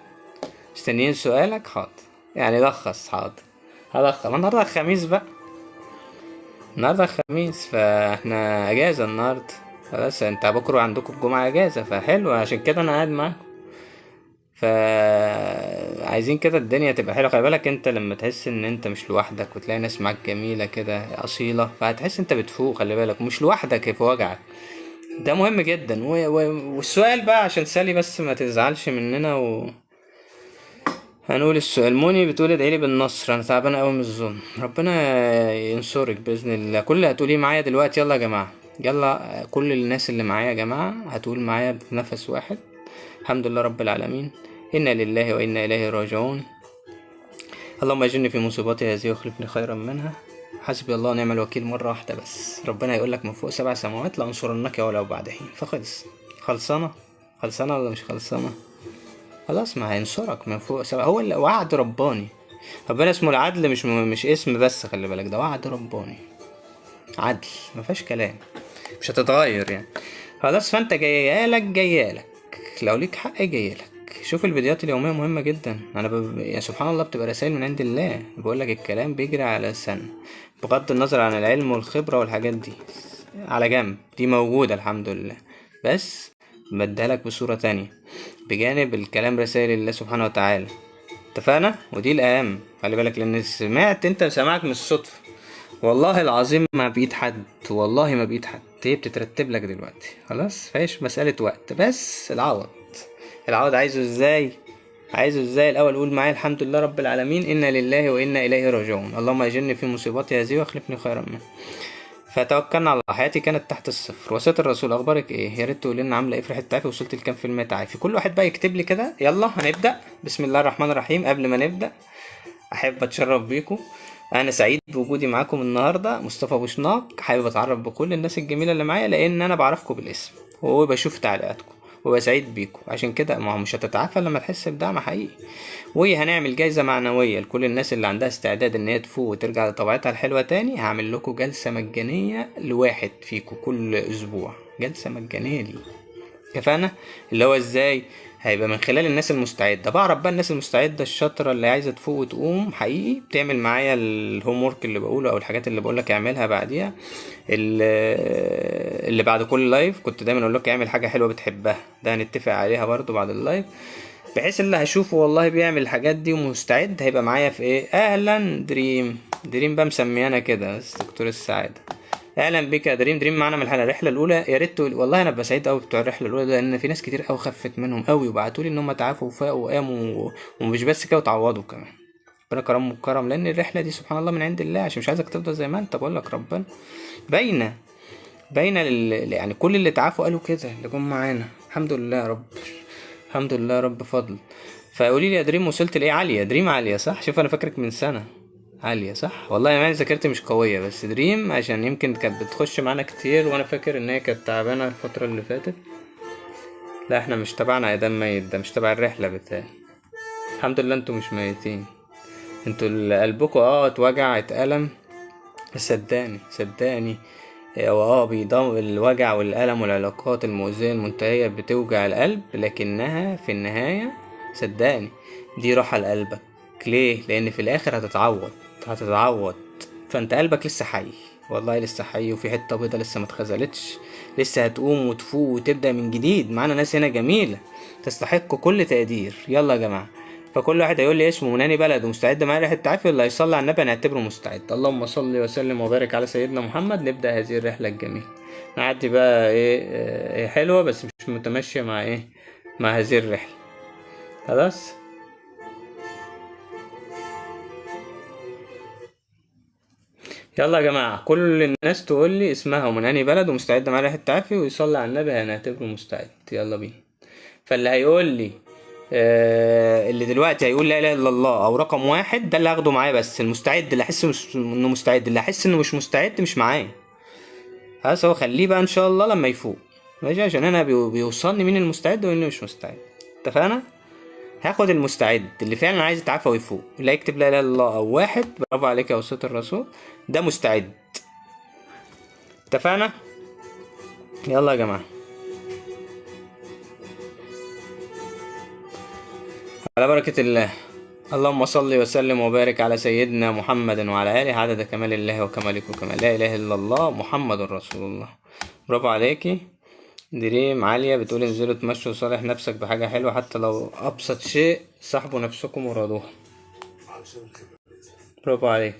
S1: مستنيين سؤالك، حاضر يعني لخص، حاضر هلخص. النهاردة الخميس بقى، النهاردة الخميس، فاحنا اجازة النهاردة خلاص، انت بكرة عندكم الجمعة اجازة، فحلو، عشان كده انا قاعد معاكم. عايزين كده الدنيا تبقى حلوه. خلي بالك انت لما تحس ان انت مش لوحدك وتلاقي ناس معاك جميله كده اصيله، فهتحس انت بتفوق، خلي بالك، ومش لوحدك في وجعك، ده مهم جدا. والسؤال بقى عشان سالي بس ما تزعلش مننا، هنقول السؤال. موني بتقول ادعيلي بالنصر، انا تعبانه قوي من الظلم، ربنا ينصرك باذن الله. كل اللي هتقوليه معايا دلوقتي، يلا يا جماعه، يلا كل الناس اللي معايا يا جماعه هتقول معايا بنفس واحد، الحمد لله رب العالمين، انا لله وانا اليه راجعون، اللهم اجرني في مصيبتي هذه واخلفني خيرا منها، حسبي الله ونعم الوكيل. مرة واحدة بس، ربنا يقول لك من فوق 7 سماوات لأنصرنك ولو بعد حين. فخلص، خلصانة ولا مش خلصانة؟ خلاص، ما هينصرك من فوق 7، هو اللي وعد رباني. ربنا اسمه العدل، مش اسم بس، خلي بالك، ده وعد رباني، عدل ما فيهاش كلام، مش هتتغير يعني. خلاص، فانت جايالك لو ليك حق جايلك. شوف الفيديوهات اليومية مهمة جدا، انا يعني سبحان الله بتبقى رسائل من عند الله، بقولك الكلام بيجري على لسان، بغض النظر عن العلم والخبرة والحاجات دي على جنب، دي موجودة الحمد لله، بس بديهالك بصورة تانية بجانب الكلام، رسائل الله سبحانه وتعالى. اتفقنا؟ ودي الأهم، خلي بالك، لأن انت سمعك من الصدفة، والله العظيم ما بإيد حد، والله ما بإيد حد، هي بتترتب لك دلوقتي خلاص، فايش مسألة وقت بس. العوض عايزه ازاي الاول؟ قول معايا الحمد لله رب العالمين، انا لله وانا اليه راجعون، اللهم اجرني في مصيبتي هذه واخلفني خيرا منها. فتوكلنا على الله. حياتي كانت تحت الصفر، وصية الرسول اخبارك ايه؟ يا ريت تقول لنا عامله ايه في ريحه تعافي، وصلت لكام في المية تعافي؟ كل واحد بقى يكتب لي كده. يلا هنبدا، بسم الله الرحمن الرحيم. قبل ما نبدا احب اتشرف بيكم، انا سعيد بوجودي معاكم النهارده، مصطفى بوشناق. حابب اتعرف بكل الناس الجميله اللي معايا، لان انا بعرفكم بالاسم وبشوف تعليقاتكم وبسعيد بيكم، عشان كده ما هو مش هتتعافى لما تحس بدعم حقيقي. وهنعمل جايزه معنويه لكل الناس اللي عندها استعداد ان هي تفوق وترجع لطبيعتها الحلوه تاني. هعمل لكم جلسه مجانيه لواحد فيكم كل اسبوع، جلسه مجانيه ليه. اتفقنا؟ اللي هو ازاي؟ هيبقى من خلال الناس المستعدة. بعرف بقى الناس المستعدة الشاطرة اللي عايزة تفوق وتقوم حقيقي، بتعمل معايا الهوم ورك اللي بقوله او الحاجات اللي بقولك اعملها بعديها. اللي بعد كل لايف كنت دايما اقول لك اعمل حاجة حلوة بتحبها، ده هنتفق عليها برضو بعد اللايف، بحيث اللي هشوفه والله بيعمل الحاجات دي ومستعد هيبقى معايا في ايه. اهلا دريم، دريم بقى مسميانا كده دكتور السعادة. اهلا بك يا دريم. دريم معانا من الرحله الاولى. يا ريت والله انا ببقى سعيد قوي بتوع الرحله الاولى ده، لان في ناس كتير قوي خفت منهم قوي وبعتوا لي ان هم تعافوا وفاقوا وقاموا، ومش بس كده وتعوضوا كمان. ربنا كرم وكرم، لان الرحله دي سبحان الله من عند الله، عشان مش عايزك تفضل زي ما انت. بقول لك ربنا باينه باينه يعني كل اللي تعافوا قالوا كده اللي جم معانا. الحمد لله يا رب، الحمد لله يا رب فضل. فقولي لي يا دريم وصلت لايه؟ عاليه دريم، عاليه صح؟ شوف انا فاكرك من سنه. عالية صح؟ والله يعني ذاكرتي مش قوية، بس دريم عشان يمكن كانت بتخش معانا كتير، وانا فاكر ان هي كانت تعبانة الفترة اللي فاتت. لا احنا مش تبعنا ايدام ميت، ده مش تبع الرحلة بتاعي. الحمد لله انتوا مش ميتين، انتوا اللي قلبكوا اتوجع اتألم. بس صدقني صدقني، هو بيضم الوجع والألم والعلاقات المؤذية المنتهية بتوجع القلب، لكنها في النهاية صدقني دي راحة لقلبك. ليه؟ لأن في الآخر هتتعوض، هتتعوض. فأنت قلبك لسه حي، والله لسه حي، وفي حتة بيضة لسه ما اتخزلتش، لسه هتقوم وتفوق وتبدأ من جديد. معانا ناس هنا جميلة تستحق كل تقدير. يلا يا جماعة، فكل واحد هيقول لي اسمه مناني بلد ومستعد معايا رحلة تعافي، اللي هيصلي على النبي هنعتبره مستعد. اللهم صل وسلم وبارك على سيدنا محمد. نبدأ هذه الرحلة الجميلة. نعدي بقى ايه حلوة بس مش متمشية مع ايه، مع هذه الرحلة. خلاص يلا يا جماعة، كل الناس تقول لي اسمها ومناني بلد ومستعد معايا رحلة تعافي ويصلي على النبي هنعتبره مستعد. يلا بينا. فاللي هيقول لي اللي دلوقتي هيقول لا اله الا الله او رقم واحد، ده اللي هاخده معايا. بس المستعد اللي احس انه مستعد، اللي احس انه مش مستعد مش معايا. خلاص هو خليه بقى ان شاء الله لما يفوق، ماشي؟ عشان انا بيوصلني مين المستعد ومين مش مستعد. اتفقنا؟ هاخد المستعد اللي فعلا عايز يتعافى ويفوق، اللي هيكتب لا اله الا الله او واحد. برافو عليك يا وسيط الرسول، ده مستعد. اتفقنا؟ يلا يا جماعه، على بركه الله. اللهم صل وسلم وبارك على سيدنا محمد وعلى آله عدد كمال الله وكمالك وكمال لا إله إلا الله محمد رسول الله. برافو عليكي. دريم عالية بتقول انزلوا تمشوا وصالح نفسك بحاجة حلوة حتى لو أبسط شيء، صاحبوا نفسكم وراضوها. برافو عليك.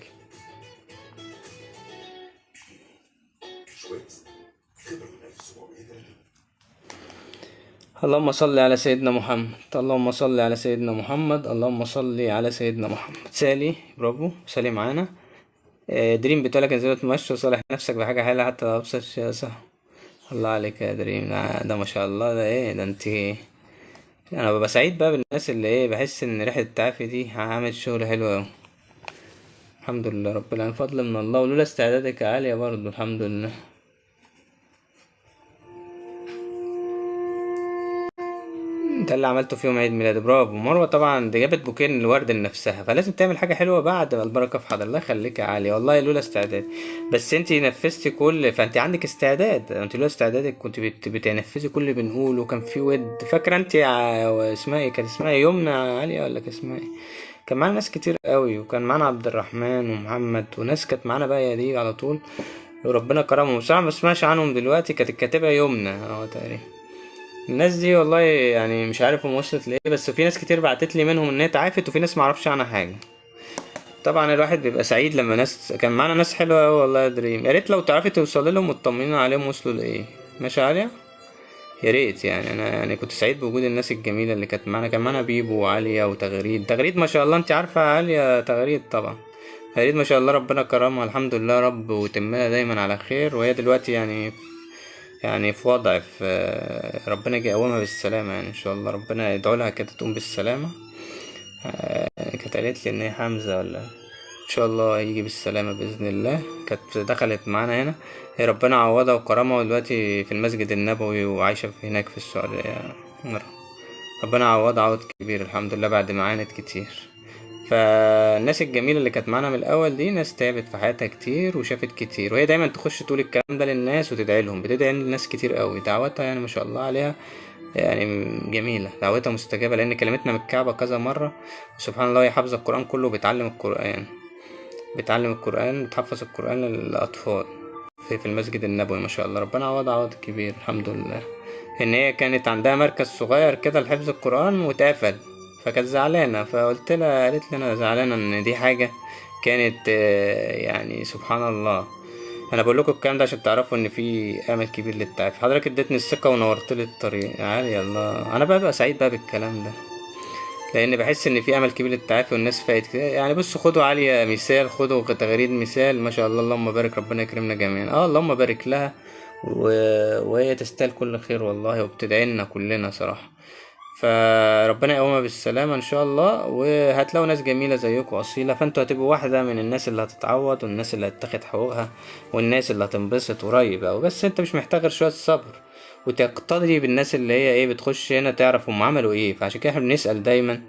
S1: اللهم صل على سيدنا محمد، اللهم صل على سيدنا محمد، اللهم صل على سيدنا محمد. سالي برافو، سالي معانا. دريم بتقولك انزلوا تمشوا وصالح نفسك بحاجة حلوة حتى لو أبسط شيء، صح؟ الله عليك يا دريم، ده ما شاء الله، ده ايه ده انت. انا ببقى سعيد بقى بالناس اللي بحس ان ريحة التعافي دي عملت شغل حلو اوي. الحمد لله رب العالمين، فضل من الله، ولولا استعدادك عالية برضو الحمد لله. انت اللي عملته في يوم عيد ميلادي، برافو مروه. طبعا دي جابت بوكيه الورد لنفسها، فلازم تعمل حاجه حلوه بعد البركه في حضر. الله يخليك يا علي، والله لولا استعداد. بس انت نفذتي كل، فانت عندك استعداد. انت لولا استعدادك كنت بتنفذي كل اللي بنقوله، وكان في ود. فاكره انت اسمها ايه؟ كان اسمها يمنى عليا ولا كان اسمها ايه؟ كان معانا ناس كتير قوي، وكان معانا عبد الرحمن ومحمد وناس كانت معانا بقى يا دي على طول، وربنا كرمهم. بصراحه ما اسمعش عنهم دلوقتي، كانت الكاتبه يمنى تقريبا. الناس دي والله يعني مش عارف هم وصلت لايه، بس في ناس كتير بعتت لي منهم ان هي اتعافت، وفي ناس معرفش عنها حاجه. طبعا الواحد بيبقى سعيد لما ناس، كان معانا ناس حلوه قوي والله يا دريم. يا ريت لو تعرفي توصلي لهم وتطمنين عليهم وصلوا لايه. ماشي عالية، يا ريت يعني. انا يعني كنت سعيد بوجود الناس الجميله اللي كانت معانا. كان معانا بيبو وعاليه وتغريد. تغريد ما شاء الله، انت عارفه عاليه تغريد طبعا. تغريد ما شاء الله ربنا كرمها الحمد لله رب، وتمها دايما على خير. وهي دلوقتي يعني في وضع، في ربنا يجي يقومها بالسلامة يعني ان شاء الله. ربنا يدعو لها كده تقوم بالسلامة. كانت قالت لي ان هي حمزة ولا ان شاء الله يجي بالسلامة بإذن الله. كانت دخلت معانا هنا، هي ربنا عوضها وكرمها، ودلوقتي في المسجد النبوي وعايشة هناك في السعودية. ربنا عوضها عوض كبير الحمد لله بعد ما عانت كتير. فالناس الجميلة اللي كانت معانا من الأول دي ناس تعبت في حياتها كتير وشافت كتير، وهي دايما تخش تقول الكلام ده للناس وتدعي لهم. بتدعي للناس كتير قوي، دعواتها يعني ما شاء الله عليها يعني جميلة، دعوتها مستجابة، لأن كلمتنا من الكعبة كذا مرة. سبحان الله، هي حافظة القرآن كله وبتعلم القرآن، بتحفظ القرآن للأطفال في المسجد النبوي. ما شاء الله، ربنا عوض كبير الحمد لله. إن هي كانت عندها مركز صغير كده لحفظ القرآن واتقفل، فكانت زعلانة، فقلت لها، قالت لي أنا زعلانة إن دي حاجة كانت يعني سبحان الله. انا بقول لكم الكلام ده عشان تعرفوا ان في امل كبير للتعافي. حضرتك اديتني الثقه ونورت لي الطريق، عالي الله. انا ببقى سعيد بقى بالكلام ده، لان بحس ان في امل كبير للتعافي والناس فايت كده. يعني بص، خدوا عاليه مثال، خدوا تغريد مثال، ما شاء الله، اللهم بارك، ربنا يكرمنا جميعا. اللهم بارك لها، و... وهي تستاهل كل خير والله، وبتدعي لنا كلنا صراحه. فربنا يقومها بالسلامة ان شاء الله، وهتلاقوا ناس جميلة زيكم اصيلة، فانتوا هتبقوا واحدة من الناس اللي هتتعوض، والناس اللي هتاخد حقوقها، والناس اللي هتنبسط قريب اوي. بس انت مش محتاج غير شوية صبر، وتقتدي بالناس اللي هي ايه بتخش هنا تعرف هم عملوا ايه. فعشان كده احنا بنسأل دايما.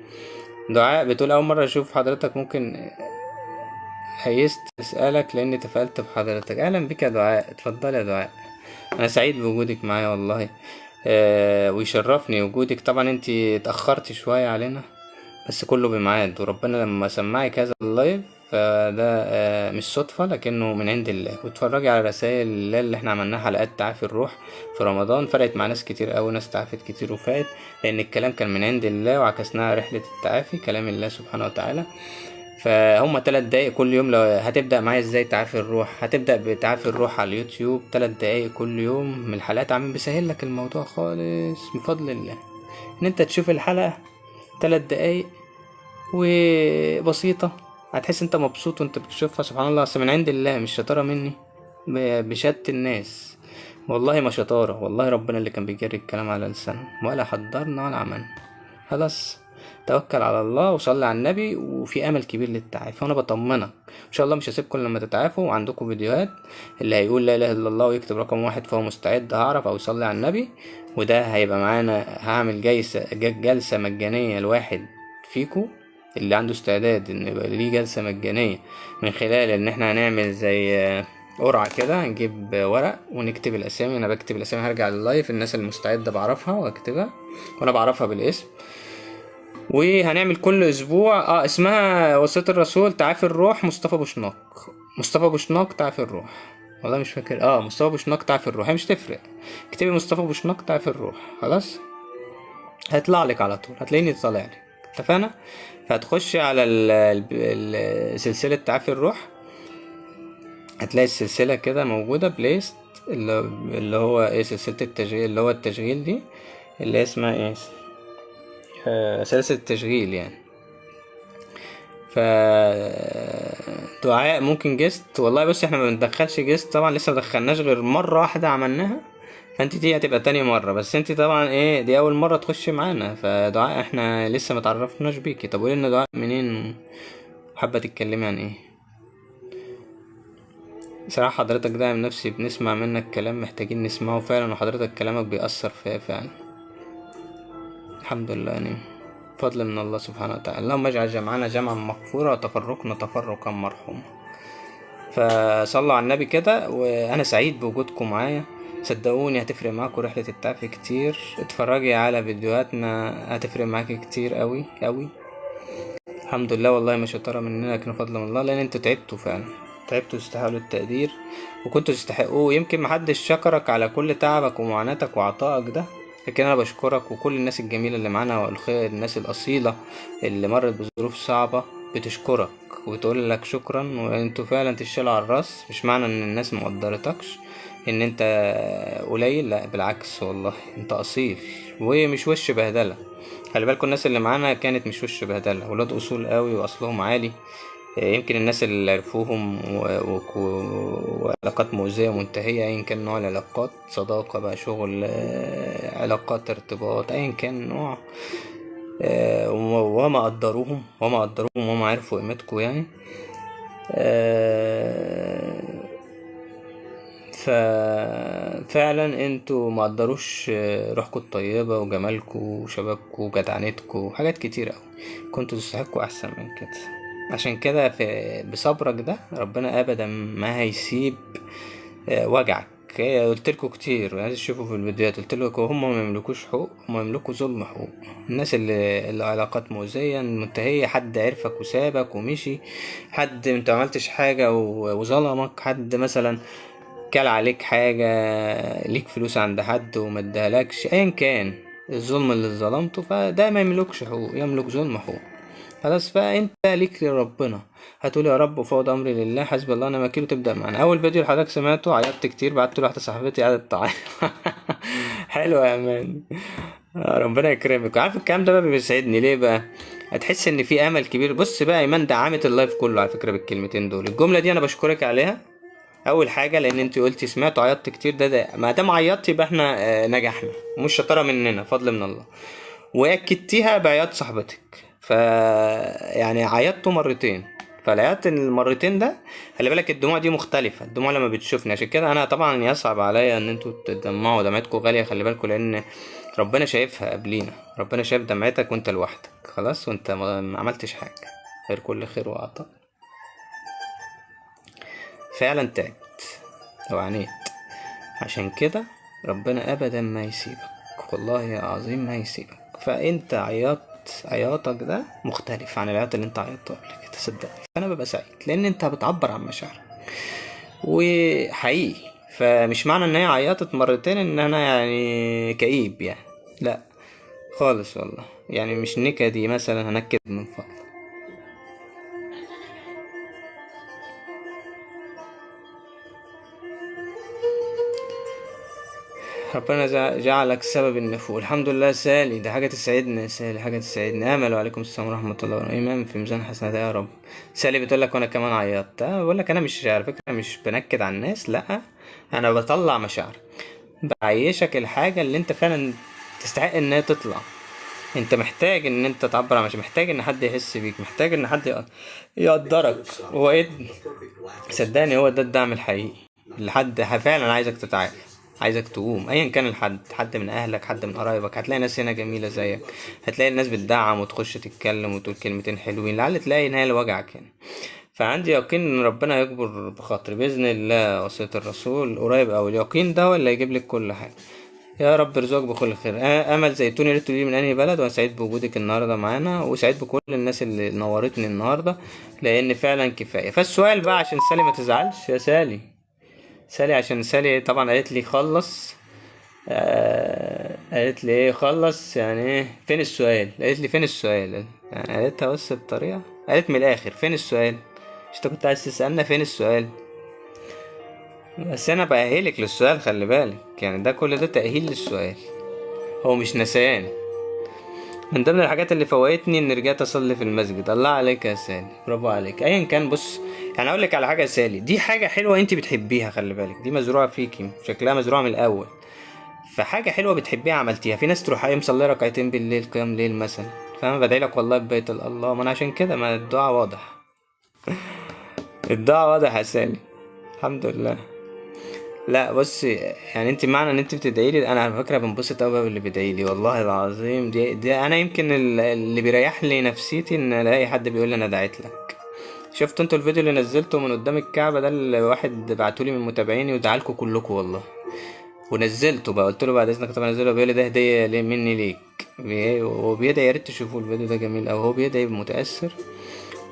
S1: دعاء بتقول اول مرة اشوف حضرتك، ممكن هيست اسألك لاني تفائلت بحضرتك. اهلا بك يا دعاء، اتفضل يا دعاء. انا سعيد بوجودك معايا والله. ويشرفني وجودك. طبعا انت اتأخرتي شوية علينا، بس كله بميعاد، وربنا لما سمعك هذا اللايف فده مش صدفة، لكنه من عند الله. واتفرجي على رسائل الله اللي احنا عملناها، حلقات تعافي الروح في رمضان، فرقت مع ناس كتير اوي، ناس تعافت كتير وفات، لان الكلام كان من عند الله، وعكسناها رحلة التعافي كلام الله سبحانه وتعالى. فهم 3 دقايق كل يوم. لو هتبدأ معايا ازاي تعافي الروح، هتبدأ بتعافي الروح على اليوتيوب، 3 دقايق كل يوم من الحلقات. عم بيسهل لك الموضوع خالص بفضل الله، ان انت تشوف الحلقة 3 دقايق وبسيطة، هتحس انت مبسوط وانت بتشوفها. سبحان الله، اصل من عند الله، مش شطارة مني بشهادة الناس، والله ما شطارة، والله ربنا اللي كان بيجري الكلام على لسانه، ولا حضرنا ولا عملنا. خلاص، توكل على الله وصلي على النبي، وفي امل كبير للتعافي، وانا بطمنك ان شاء الله مش هسيبكم لما تتعافوا. وعندكم فيديوهات، اللي هيقول لا اله الا الله ويكتب رقم 1 فهو مستعد هعرف، او يصلي على النبي. وده هيبقى معانا، هعمل جلسة مجانية لواحد فيكو اللي عنده استعداد ان يبقى ليه جلسة مجانية، من خلال ان احنا هنعمل زي قرعة كده، هنجيب ورق ونكتب الاسامي. انا بكتب الاسامي، هرجع لللايف، الناس المستعدة بعرفها واكتبها، وانا بعرفها بالاسم. وهنعمل كل اسبوع اسمها وصية الرسول تعافي الروح مصطفى بوشناق. مصطفى بوشناق تعافي الروح، والله مش فاكر. مصطفى بوشناق تعافي الروح، هي مش تفرق، اكتبي مصطفى بوشناق تعافي الروح خلاص، هيطلع لك على طول، هتلاقيني طالع لك. اتفقنا؟ فهتخشي على سلسلة تعافي الروح، هتلاقي السلسلة كده موجودة بليست، اللي هو ايه، سلسلة التشغيل، اللي هو التشغيل دي اللي اسمها ايه، سلسلة التشغيل يعني. ف دعاء ممكن جيست، والله بص احنا ما بندخلش جيست طبعا، لسه ما دخلناش غير مرة واحدة عملناها، فانت دي هتبقى تاني مرة، بس انت طبعا ايه دي اول مرة تخشي معانا. فدعاء احنا لسه ما تعرفناش بيكي. طب قولي لنا دعاء منين، حابة تتكلمي عن ايه؟ صراحة حضرتك داعم نفسي، بنسمع منك كلام محتاجين نسمعه فعلا، وحضرتك كلامك بيأثر فيا فعلا. الحمد لله، يعني فضل من الله سبحانه وتعالى. اللهم اجعل جمعنا جمعا مغفورا، وتفرقنا تفرقا مرحوما. فصلوا على النبي كده، وانا سعيد بوجودكم معايا. صدقوني هتفرق معاكم رحلة التعافي كتير، اتفرجي على فيديوهاتنا هتفرق معاكي كتير قوي قوي. الحمد لله، والله ما شطارة مننا، لكن فضل من الله، لان انتوا تعبتوا فعلا، تعبتوا تستحقوا التقدير، وكنتوا تستحقوه. يمكن محدش شكرك على كل تعبك ومعاناتك وعطائك ده، لكن انا بشكرك، وكل الناس الجميلة اللي معانا والخير، الناس الاصيلة اللي مرت بظروف صعبة بتشكرك وبتقول لك شكرا. وانتوا فعلا تشيلوا على الراس، مش معنى ان الناس مقدرتكش ان انت قليل، لا بالعكس، والله انت اصيل ومش وش بهدلة. خلي بالكم الناس اللي معانا كانت مش وش بهدلة، ولاد اصول قوي واصلهم عالي. يمكن الناس اللي عرفوهم وعلاقات مؤذية منتهية، أيا كان نوع العلاقات، صداقة بقى، شغل، علاقات، ارتباط، أيا كان نوع، وما قدروهم وما عرفوا قيمتكم يعني. ففعلا انتوا ما قدروش روحكم الطيبة وجمالكم وشبابكم وجدعنتكم وحاجات كتير اوي، كنتوا تستحقوا احسن من كده. عشان كده بصبرك ده ربنا ابدا ما هيسيب وجعك، قلت لكم كتير عايز تشوفوا في الفيديوهات، قلت لكم هم ما يملكوش حقوق، هم يملكوا ظلم حقوق. الناس اللي علاقات مؤذية منتهية، حد عرفك وسابك ومشي، حد انت عملتش حاجة وظلمك، حد مثلا كل عليك حاجة، ليك فلوس عند حد وما ادهالكش، ايا كان الظلم اللي ظلمته، فده ما يملكش حقوق، يملك ظلم حقوق. خلاص، فانت ليك لربنا، هتقول يا رب وفوض امري لله حسبي الله ونعم الوكيل وتبدا معانا. اول فيديو اللي حضرتك سمعته عيطت كتير، بعت له واحده صاحبتي قعدت تعيط. حلو يا مان. ربنا يكرمك. عارف الكلام ده بقى بيسعدني ليه بقى؟ هتحس ان في امل كبير. بص بقى ايمان دعمت اللايف كله على فكره بالكلمتين دول، الجمله دي انا بشكرك عليها. اول حاجه لان انت قلتي سمعت وعيطت كتير، ده ما دام عيطتي يبقى احنا نجحنا، مش شطاره مننا، فضل من الله. واكدتيها بعياط صاحبتك، ف يعني عيطتوا مرتين، فالعياط المرتين ده خلي بالك الدموع دي مختلفه، الدموع لما بتشوفني، عشان كده انا طبعا يصعب عليا ان انتوا تدمعوا، دمعتكم غاليه خلي بالكم، لان ربنا شايفها قبلينا، ربنا شايف دمعتك وانت لوحدك خلاص، وانت ما عملتش حاجه غير كل خير وعطاء. فعلا تعبت وعانيت، عشان كده ربنا ابدا ما يسيبك، والله العظيم ما يسيبك. فانت عياطك ده مختلف عن العياط اللي انت عيطته قبل كده، صدقني. فانا ببقى سعيد لان انت بتعبر عن مشاعرك وحقيقي، فمش معنى ان هي عيطت مرتين ان انا يعني كئيب يعني، لا خالص والله، يعني مش نكدي مثلا هنكد من فضل. ربنا جعلك سبب النفوق، الحمد لله سالي، دي حاجة تسعدنا يا سالي، حاجة تسعدنا. امل وعليكم السلام ورحمة الله وبركاته، ايمان في ميزان حسنات يا رب. سالي بتقول لك وانا كمان عيطت، بقول لك انا مش على فكرة مش بنكد على الناس، لا انا بطلع مشاعر، بعيشك الحاجة اللي انت فعلا تستحق انها تطلع. انت محتاج ان انت تعبر عن مشاعر، محتاج ان حد يحس بيك، محتاج ان حد يقدرك. هو ايه؟ صدقني هو ده الدعم الحقيقي، اللي حد فعلا عايزك تتعافى، عايزك تقوم، ايا كان الحد، حد من اهلك، حد من قرايبك، هتلاقي ناس هنا جميله زيك، هتلاقي الناس بتدعم وتخش تتكلم وتقول كلمتين حلوين، لعل تلاقي نهايه لوجعك هنا. فعندي يقين ان ربنا يجبر بخاطري باذن الله، وصية الرسول قريب اوي، اليقين ده هو اللي هيجيب لك كل حاجه. يا رب يرزقك بكل خير. امل زيتوني، ريت تقولي من انهي بلد، وانا سعيد بوجودك النهارده معانا، وسعيد بكل الناس اللي نورتني النهارده، لان فعلا كفايه. فالسؤال بقى عشان سالي ما تزعلش يا سالي، سالي عشان سالي طبعا قالت لي خلص، قالت لي ايه خلص يعني ايه، فين السؤال، قالت لي فين السؤال، يعني قالتها بس بطريقه، قالت من الاخر فين السؤال، مش انت كنت عايز تسالنا فين السؤال؟ بس انا بأهلك للسؤال خلي بالك، يعني ده كل ده تأهيل للسؤال، هو مش نسيان. من ضمن الحاجات اللي فوقتني ان رجعت اصلي في المسجد، الله عليك يا سالي، برافو عليك. ايا كان بص، يعني اقول لك على حاجه يا سالي، دي حاجه حلوه انت بتحبيها خلي بالك، دي مزروعه فيكي، شكلها مزروعه من الاول، فحاجه حلوه بتحبيها عملتيها. في ناس تروح قايم مصليه ركعتين بالليل، قيام ليل مثلا، فانا بدعي لك والله ببيت الله، ما انا عشان كده، ما الدعاء واضح، الدعاء واضح يا سالي، الحمد لله. لا بص، يعني انت معنى ان انت بتدعي لي، انا على فكره بنبسط قوي باللي بيدعي لي، والله العظيم، دي انا يمكن اللي بيريح لي نفسيتي ان الاقي حد بيقول لي انا دعيت لك. شفتوا انتوا الفيديو اللي نزلته من قدام الكعبه ده، اللي واحد بعتولي من متابعيني ودعالكوا كلكم والله، ونزلته بقى، قلت له بعد اذنك طبعا انزله، بيقول لي ده هديه مني ليك، وبيدعي، يا ريت تشوفوا الفيديو ده جميل اوي، هو بيدعي متاثر،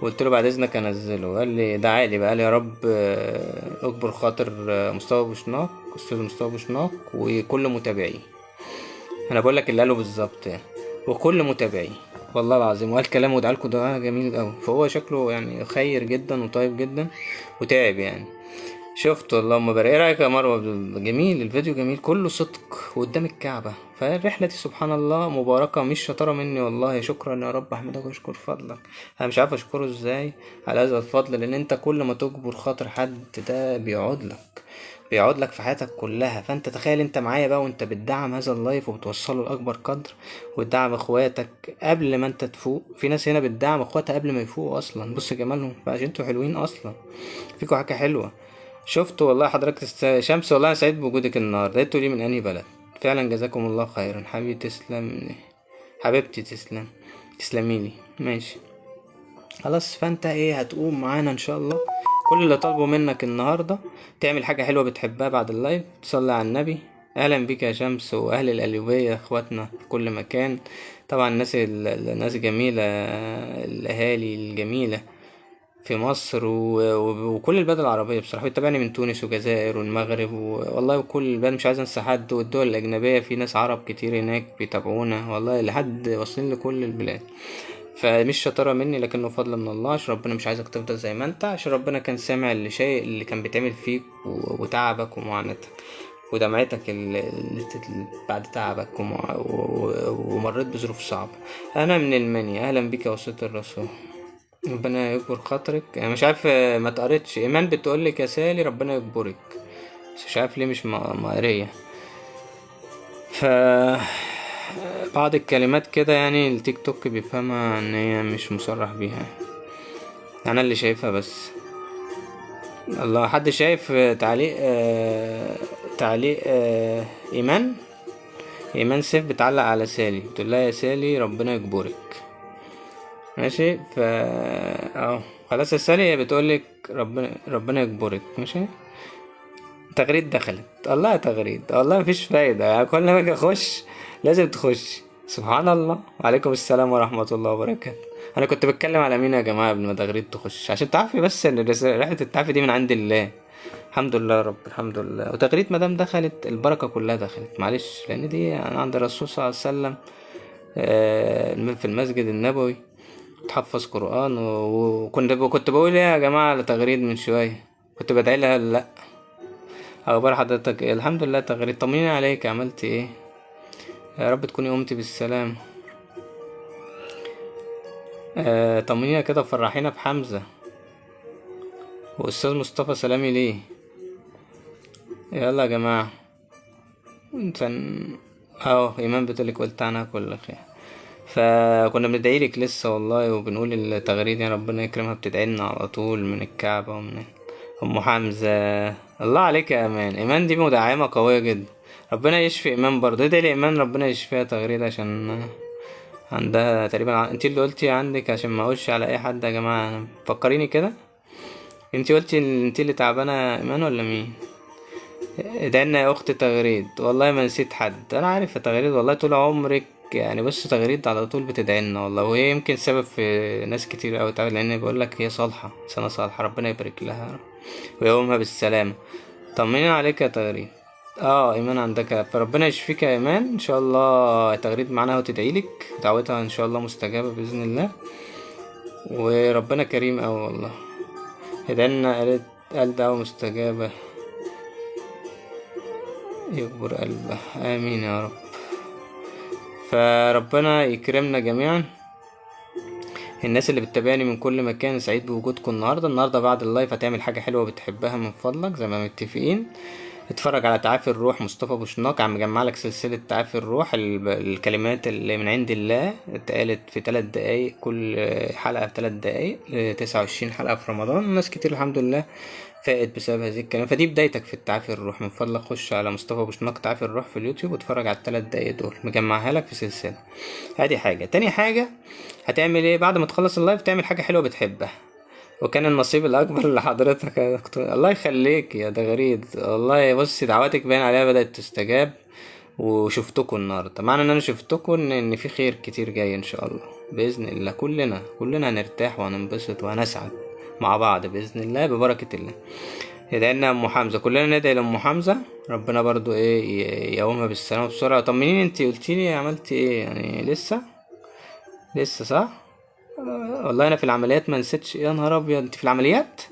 S1: قلت له بعد اذنك انزله، قال لي دعا لي بقى، قال لي يا رب اكبر خاطر مصطفى بوشناق، استاذ مصطفى بوشناق وكل متابعيه، انا بقول لك اللي قاله بالظبط يعني، وكل متابعيه، والله العظيم، وقال كلام ودعالكوا ده جميل قوي، فهو شكله يعني خير جدا وطيب جدا وتعب يعني. شفت اللهم بارك، ايه رايك يا مروه؟ جميل الفيديو، جميل كله صدق وقدام الكعبه، فالرحله دي سبحان الله مباركه، مش شطاره مني والله، شكرا يا رب، احمدك واشكر فضلك، انا مش عارف اشكره ازاي على هذا الفضل، لان انت كل ما تجبر خاطر حد ده بيقعد لك في حياتك كلها. فانت تخيل انت معايا بقى، وانت بتدعم هذا اللايف وبتوصله لاكبر قدر، وتدعم اخواتك قبل ما انت تفوق، في ناس هنا بتدعم اخواتها قبل ما يفوقوا اصلا، بص جمالهم بقى، عشان انتوا حلوين اصلا، فيكوا حاجه حلوه. شفت والله حضرتك شمس، والله انا سعيد بوجودك النهارده، انتوا ليه من انهي بلد؟ فعلا جزاكم الله خيرا حبيبي، تسلم حبيبتي، تسلميلي، ماشي خلاص. فانت ايه هتقوم معانا ان شاء الله، كل اللي طالبه منك النهاردة تعمل حاجة حلوة بتحبها بعد اللايف، تصلي على النبي. اهلا بك يا شمس واهل القليوبية اخواتنا في كل مكان. طبعا الناس جميلة، الاهالي الجميلة في مصر وكل البلاد العربية بصراحة بتتابعني من تونس والجزائر والمغرب والله وكل البلاد، مش عايز انسى حد، والدول الأجنبية في ناس عرب كتير هناك بيتابعونا والله لحد واصلين لكل البلاد. فمش شطارة مني لكنه فضل من الله، عشان ربنا مش عايزك تفضل زي ما انت، عشان ربنا كان سامع اللي كان بيتعمل فيك وتعبك ومعاناتك ودمعتك بعد تعبك ومريت بظروف صعبة. انا من المنيا، اهلا بك يا وسيط الرسول، ربنا يكبر خاطرك. انا مش عارف، ما تقريتش ايمان بتقولك يا سالي ربنا يكبرك، بس مش عارف ليه مش مقرية. ف بعض الكلمات كده يعني التيك توك بيفهمها ان هي مش مصرح بيها، انا اللي شايفها بس. الله، حد شايف تعليق تعليق ايمان سيف بتعلق على سالي، بتقول لها يا سالي ربنا يكبرك. ماشي، اهو خلاص يا سالي، هي بتقولك ربنا يكبرك. ماشي، تغريد دخلت، الله يا تغريد، والله مفيش فايدة يعني، كل ما اجي اخش لازم تخش. سبحان الله، وعليكم السلام ورحمة الله وبركاته. انا كنت بتكلم على مين يا جماعة قبل ما تغريد تخش، عشان تعرفي بس ان رحلة التعافي دي من عند الله. الحمد لله يا رب، الحمد لله. وتغريد مدام دخلت البركة كلها دخلت، معلش لان دي انا عند الرسول صلى الله عليه وسلم في المسجد النبوي تحفظ قرآن، وكنت بقول ايه يا جماعة على تغريد من شوية، كنت بدعي لها. لا، اخبار حضرتك إيه؟ الحمد لله. تغريد، طمنيني عليك، عملت ايه؟ يا رب تكوني قمتي بالسلام. طمنينا كده، فرحينا بحمزة واستاذ مصطفى سلامي ليه. يلا يا جماعة، انسان اهو ايمان بتقولك قلت عنها كل خير، فكنا بندعيلك لسه والله، وبنقول التغريد يا ربنا يكرمها، بتدعيلنا على طول من الكعبة ومن ام حمزة. الله عليك يا ايمان دي مدعمة قوية جدا، ربنا يشفي ايمان برضه. ادعي لايمان ربنا يشفيها تغريد، عشان عندها تقريبا انت اللي قلتي عندك، عشان ما اقولش على اي حد يا جماعة. فكريني كده، انت قلتي انت اللي تعبانة ايمان ولا مين؟ ادعيلنا يا اخت تغريد، والله ما نسيت حد، انا عارف يا تغريد والله طول عمرك يعني. بص تغريد على طول بتدعيلنا والله، وهي يمكن سبب في ناس كتير اوي تعب، لان بقولك هي صالحة، سنة صالحة، ربنا يبارك لها يا رب ويقومها بالسلامة. طمنينا عليك يا تغريد. ايمان عندك، فربنا يشفيك يا ايمان ان شاء الله. تغريد معانا وتدعيلك، دعوتها ان شاء الله مستجابة باذن الله، وربنا كريم اوي والله. ادعيلنا، قال دعوة مستجابة يكبر قلبه، امين يا رب. فربنا يكرمنا جميعا. الناس اللي بتتابعني من كل مكان، سعيد بوجودكم النهارده بعد اللايف هتعمل حاجه حلوه بتحبها من فضلك زي ما متفقين. اتفرج على تعافي الروح مصطفى بوشناق، عم مجمع لك سلسله تعافي الروح، الكلمات اللي من عند الله اتقالت في 3 دقايق، كل حلقه ب3 دقايق، 29 حلقه في رمضان. ناس كتير الحمد لله فائت بسبب هذه الكلمة، فدي بدايتك في التعافي الروح. من فضلك خش على مصطفى بوشناق تعافي الروح في اليوتيوب واتفرج على ال3 دقايق دول، مجمعها لك في سلسلة. ادي حاجة. تاني حاجة، هتعمل ايه بعد ما تخلص اللايف؟ تعمل حاجة حلوة بتحبها، وكان النصيب الاكبر لحضرتك يا دكتور. الله يخليك يا تغريد، والله بصي دعواتك باين عليها بدأت تستجاب، وشفتكم النهارده. معنى ان انا شفتكم ان في خير كتير جاي ان شاء الله باذن الله. كلنا هنرتاح وهننبسط وهنسعد مع بعض باذن الله ببركه الله. ندعي لنا ام حمزه، كلنا ندعي لام حمزه ربنا برضو ايه يقومها بالسلامه بسرعه. طمنيني، انت قلتي لي عملتي ايه يعني؟ لسه صح؟ والله انا في العمليات ما نسيتش. يا نهار ابيض، انت في العمليات؟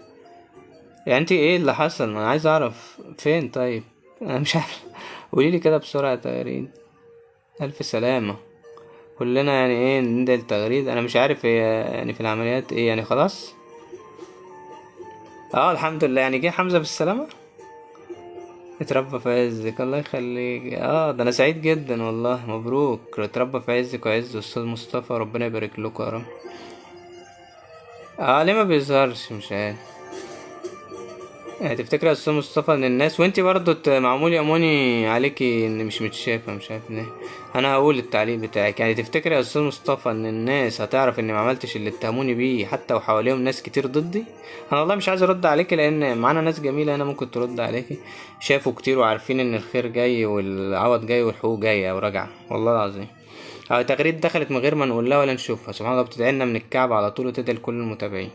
S1: يعني انت ايه اللي حصل؟ انا عايز اعرف فين. طيب انا مش عارف، قولي لي كده بسرعه. تغريد الف سلامه، كلنا يعني ايه ندعي التغريد. انا مش عارف هي يعني في العمليات ايه يعني، خلاص الحمد لله يعني جه حمزة بالسلامة. اتربى في عزك، الله يخليك. ده انا سعيد جدا والله، مبروك. اتربى في عزك وعز استاذ مصطفى، ربنا يبارك لكم يا رب. ليه ما بيظهرش؟ مش عارف. تفتكر يا استاذ مصطفى ان الناس وانتي برضو معمول ياموني عليكي ان مش متشافه، مش عارف ليه. انا هقول التعليق بتاعك. يعني تفتكر يا استاذ مصطفى ان الناس هتعرف اني ما عملتش اللي اتهموني بيه حتى وحواليهم ناس كتير ضدي؟ انا والله مش عايز ارد عليكي لان معانا ناس جميله هنا ممكن ترد عليكي، شافوا كتير وعارفين ان الخير جاي والعوض جاي والحقوق جايه وراجعه والله العظيم. تغريد دخلت من غير ما نقول لها ولا نشوفها، سبحان الله بتدعينا من الكعب على طول وتدعي لكل المتابعين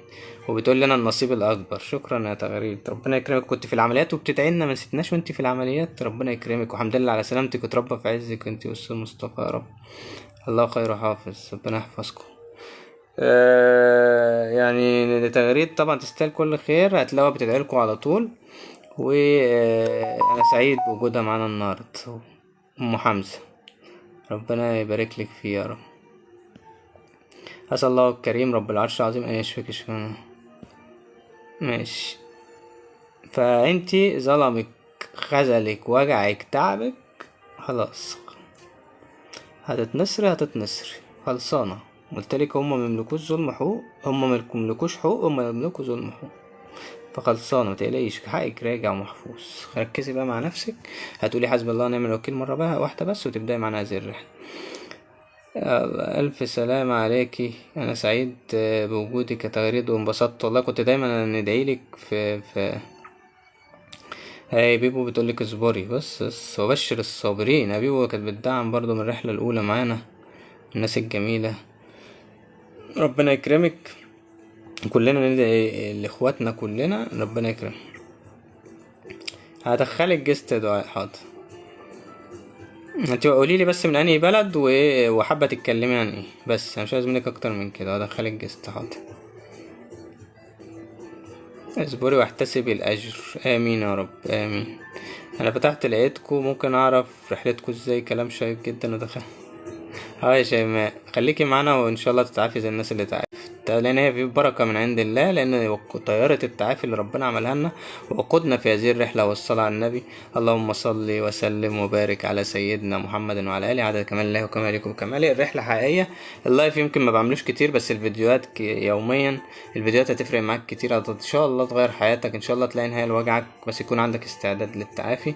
S1: وبتقول لنا النصيب الاكبر. شكرا يا تغريد، ربنا يكرمك. كنت في العمليات وبتدعينا ما نسيتناش وانت في العمليات، ربنا يكرمك والحمد لله على سلامتك وتربى في عزك انت والاستاذ مصطفى يا رب. الله خير حافظ، ربنا يحفظكم. يعني تغريد طبعا تستاهل كل خير، هتلاقوها بتدعي لكم على طول. وانا سعيد بوجودها معانا النهارده. ام حمزه، ربنا يبارك لك فيه يا رب. أسأل الله الكريم رب العرش العظيم أن يشفيك شفاء. ماشي. فأنتي ظلمك، خذلك، وجعك، تعبك، خلاص هتتنصري خلصانة. قلتلك هما مملكوش ظلم حقوق، هما مملكوش حقوق، هما يملكوا ظلم حقوق. فخلصانة متقلقيش، حقك راجع ومحفوظ. ركزي بقى مع نفسك، هتقولي حسبي الله ونعم الوكيل مرة بقى واحدة بس وتبدأي معانا هذه الرحلة. ألف سلام عليكي. أنا سعيد بوجودك يا تغريد وانبسطت والله. كنت دايما ندعيلك في هاي بيبو بتقولك اصبري بس وبشر الصابرين. يا بيبو كانت بتدعم برضو من الرحلة الأولى معانا، الناس الجميلة. ربنا يكرمك، كلنا ندعي لإخواتنا كلنا ربنا يكرمك. هدخلك جست دعاء، حاضر. انت قولي لي بس من انهي بلد وحابه تتكلمي عن ايه، بس انا مش عايز منك اكتر من كده. هدخلك جست، حاضر. اصبري واحتسبي الاجر. امين يا رب، امين. انا فتحت لقيتكم، ممكن اعرف رحلتكم ازاي؟ كلام شيق جدا ودخل. يا شيماء خليكي معانا وان شاء الله تتعافي زي الناس اللي تعافت، لان هي في بركه من عند الله، لان طياره التعافي اللي ربنا عملها لنا وقودنا في هذه الرحله والصلاه على النبي. اللهم صل وسلم وبارك على سيدنا محمد وعلى اله عدد كمال الله وكمالكم وكماله. الرحله حقيقيه، اللايف يمكن ما بعملوش كتير بس الفيديوهات يوميا. الفيديوهات هتفرق معاك كتير، ان شاء الله تغير حياتك، ان شاء الله تلاقي نهايه لوجعك بس يكون عندك استعداد للتعافي.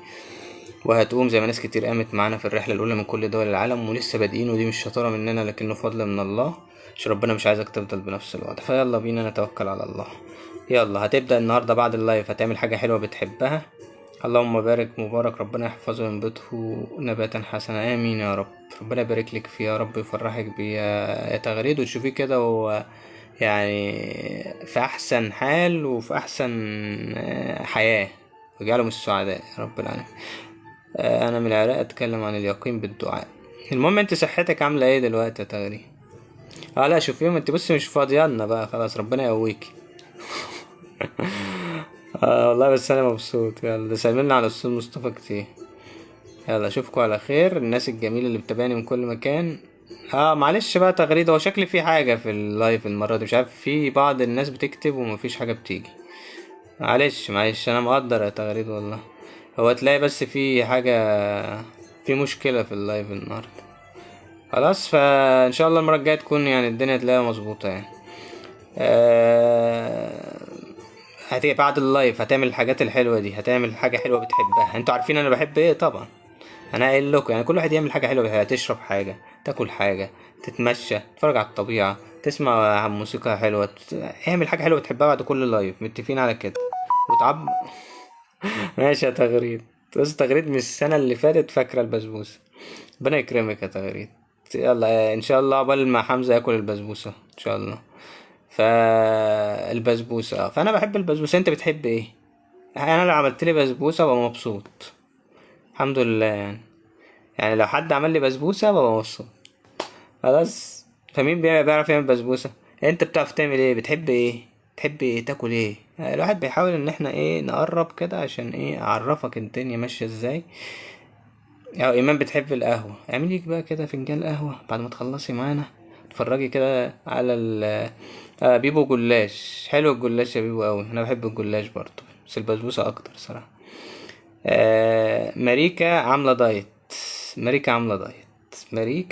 S1: وهتقوم زي ما ناس كتير قامت معانا في الرحلة الأولى من كل دول العالم ولسه بادئين، ودي مش شطارة مننا لكنه فضل من الله، عشان ربنا مش عايزك تفضل بنفس الوضع. فيلا بينا نتوكل على الله. يلا هتبدأ النهاردة بعد اللايف هتعمل حاجة حلوة بتحبها. اللهم بارك مبارك، ربنا يحفظه وينبته نباتا حسنا، آمين يا رب. ربنا يبارك لك فيه يا رب، يفرحك بيه يا تغريد، وتشوفيه كده يعني في أحسن حال وفي أحسن حياة، ويجعله من السعداء يا رب العالمين. انا من العراق، اتكلم عن اليقين بالدعاء. المهم انت صحتك عامله ايه دلوقتي يا تغري؟ لا شوفيهم انت، بصي مش فاضيالنا بقى خلاص، ربنا يقويكي. والله بس انا مبسوط. يلا ده سلمنا على الاستاذ مصطفى كتير. يلا اشوفكم على خير، الناس الجميله اللي بتابعني من كل مكان. معلش بقى تغريد، هو شكلي في حاجه في اللايف المره دي، مش عارف، في بعض الناس بتكتب ومفيش حاجه بتيجي. معلش انا مقدر يا تغريد والله. هو تلاقي بس في حاجة، في مشكلة في اللايف النهاردة. خلاص فان شاء الله المرة الجاية تكون يعني الدنيا تلاقيها مظبوطة يعني. بعد اللايف هتعمل الحاجات الحلوة دي، هتعمل حاجة حلوة بتحبها. انتوا عارفين انا بحب ايه طبعا، انا قايل لكم يعني كل واحد يعمل حاجة حلوة بيحبها. تشرب حاجة، تاكل حاجة، تتمشى، تتفرج على الطبيعة، تسمع عن موسيقى حلوة، اعمل حاجة حلوة بتحبها بعد كل لايف، متفقين على كده؟ وتعب. ماشي يا تغريد. بس تغريد من السنة اللي فاتت فاكرة البسبوسة. ربنا يكرمك يا تغريد. يلا ان شاء الله عقبال ما حمزة ياكل البسبوسة ان شاء الله. فالبسبوسة فانا بحب البسبوسة، انت بتحب ايه؟ انا لو عملت لي بسبوسة ببقى مبسوط الحمد لله يعني لو حد عمل لي بسبوسة ببقى مبسوط خلاص. فمين بيعرف يعمل بسبوسة؟ انت بتعرف تعمل ايه؟ بتحب ايه؟ تحب ايه تاكل ايه؟ الواحد بيحاول ان احنا ايه نقرب كده عشان ايه اعرفك الدنيا ماشيه ازاي. يا ايمان بتحب القهوه، اعملي بقى كده فنجان قهوه بعد ما تخلصي معانا، اتفرجي كده على بيبو جلاش. حلو الجلاش يا بيبو قوي، انا بحب الجلاش برضه بس البسبوسه اكتر صراحه. ماريكا عامله دايت. ماريكا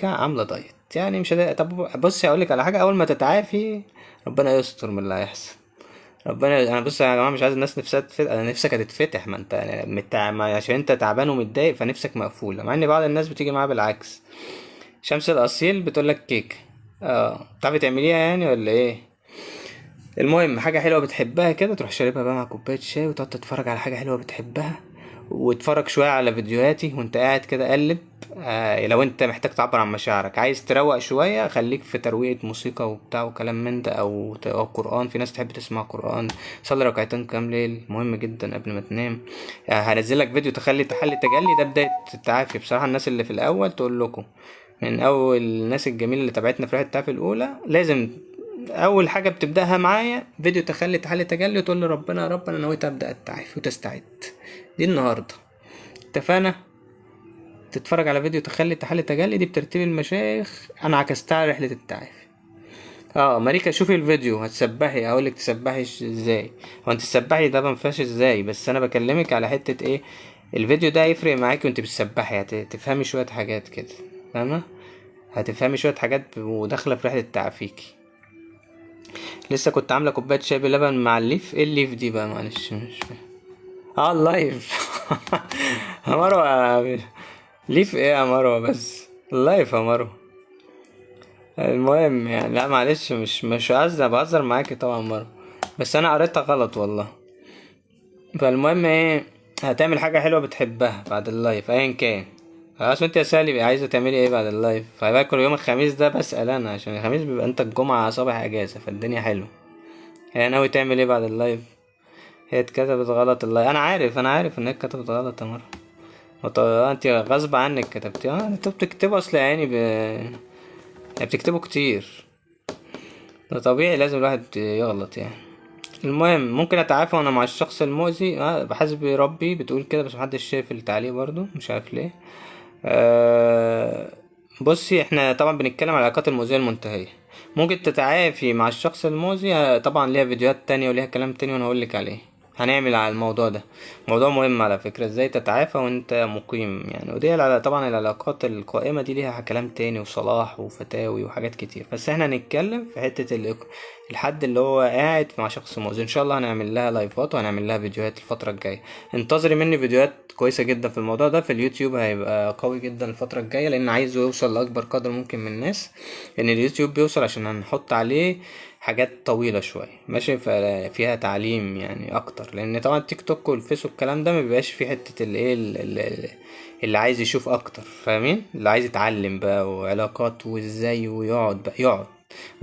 S1: عامله دايت يعني مش طب بصي هقولك على حاجه، اول ما تتعافي ربنا يستر من اللي هيحصل. ربنا. انا بص يا جماعه، مش عايز الناس نفسها تتفتح، انا نفسك هتتفتح، ما انت عشان انت تعبان ومتضايق فنفسك مقفوله، مع ان بعض الناس بتيجي معاها بالعكس. شمس الاصيل بتقول لك كيك. اه، بتعرفي تعمليها يعني ولا ايه؟ المهم، حاجه حلوه بتحبها كده تروح شاربها بقى مع كوبايه شاي، وتقعد تتفرج على حاجه حلوه بتحبها، واتفرج شويه على فيديوهاتي وانت قاعد كده قلب. لو انت محتاج تعبر عن مشاعرك، عايز تروق شويه، خليك في ترويقه موسيقى وبتاع وكلام من ده، او قران، في ناس تحب تسمع قران. صلي ركعتين قيام ليل، مهم جدا قبل ما تنام. هنزل لك فيديو تخلي تحلي تجلي، ده بدايه التعافي بصراحه. الناس اللي في الاول تقول لكم، من اول الناس الجميله اللي تابعتنا في رحله التعافي الاولى، لازم اول حاجه بتبداها معايا فيديو تخلي تحلي تجلي، وتقول لربنا يا رب انا نويت ابدا التعافي، وتستعد. دي النهارده، اتفقنا؟ تتفرج على فيديو تخلي تحلي تجلي، دي بترتيب المشايخ، انا عكستها على رحله التعافي. ماريكا، شوفي الفيديو هتسبحي، هقولك تسبحي ازاي. هو انت تسبحي ده منفعش ازاي، بس انا بكلمك على حته ايه. الفيديو ده هيفرق معاكي وانت بتسبحي، هتفهمي شويه حاجات كده، فاهمه؟ هتفهمي شويه حاجات وداخله في رحله تعافيكي. لسه كنت عامله كوبايه شاي بلبن مع الليف. ايه الليف دي بقى؟ معلش مش فاهم. اللايف. يا مروه، ليف ايه يا مروه؟ بس اللايف يا مروه. المهم يعني، لا معلش، مش قصدي، بهزر معاكي طبعا مروه، بس انا قريتها غلط والله. فالمهم ايه، هتعمل حاجه حلوه بتحبها بعد اللايف ايا كان. خلاص، وانت يا سالي عايزه تعملي ايه بعد اللايف؟ فباكل يوم الخميس ده بسأل انا، عشان الخميس بيبقى انت الجمعه صباح اجازه، فالدنيا حلوه. هي ناوي تعمل ايه بعد اللايف؟ هي اتكتبت غلط اللايف، انا عارف ان هي اتكتبت غلط يا مره. انت غصب عنك كتبتي، انتوا بتكتبوا اصل يا عيني يعني بتكتبوا كتير، ده طبيعي، لازم الواحد يغلط يعني. المهم، ممكن اتعافى وانا مع الشخص المؤذي، بحسب ربي بتقول كده، بس محدش شايف التعليق برضو، مش عارف ليه. أه بصي، احنا طبعا بنتكلم على العلاقات المؤذية المنتهية. ممكن تتعافي مع الشخص المؤذي، طبعا ليها فيديوهات تانية وليها كلام تاني وانا هقولك عليه. هنعمل على الموضوع ده، موضوع مهم على فكرة، ازاي تتعافى وانت مقيم يعني. ودي طبعا العلاقات القائمة دي ليها كلام تاني وصلاح وفتاوي وحاجات كتير، بس احنا هنتكلم في حتة الحد اللي هو قاعد مع شخص مؤذي. ان شاء الله هنعمل لها لايفات وهنعمل لها فيديوهات الفترة الجاية. انتظري مني فيديوهات كويسة جدا في الموضوع ده في اليوتيوب، هيبقى قوي جدا الفترة الجاية، لان عايزه يوصل لاكبر قدر ممكن من الناس. ان اليوتيوب بيوصل عشان هنحط عليه حاجات طويلة شوية، ماشي، فيها تعليم يعني اكتر، لان طبعا التيك توك والفيسبوك الكلام ده مبيبقاش فيه حتة الايه اللي عايز يشوف اكتر، فاهمين؟ اللي عايز يتعلم بقى وعلاقات وازاي، ويقعد بقى يقعد،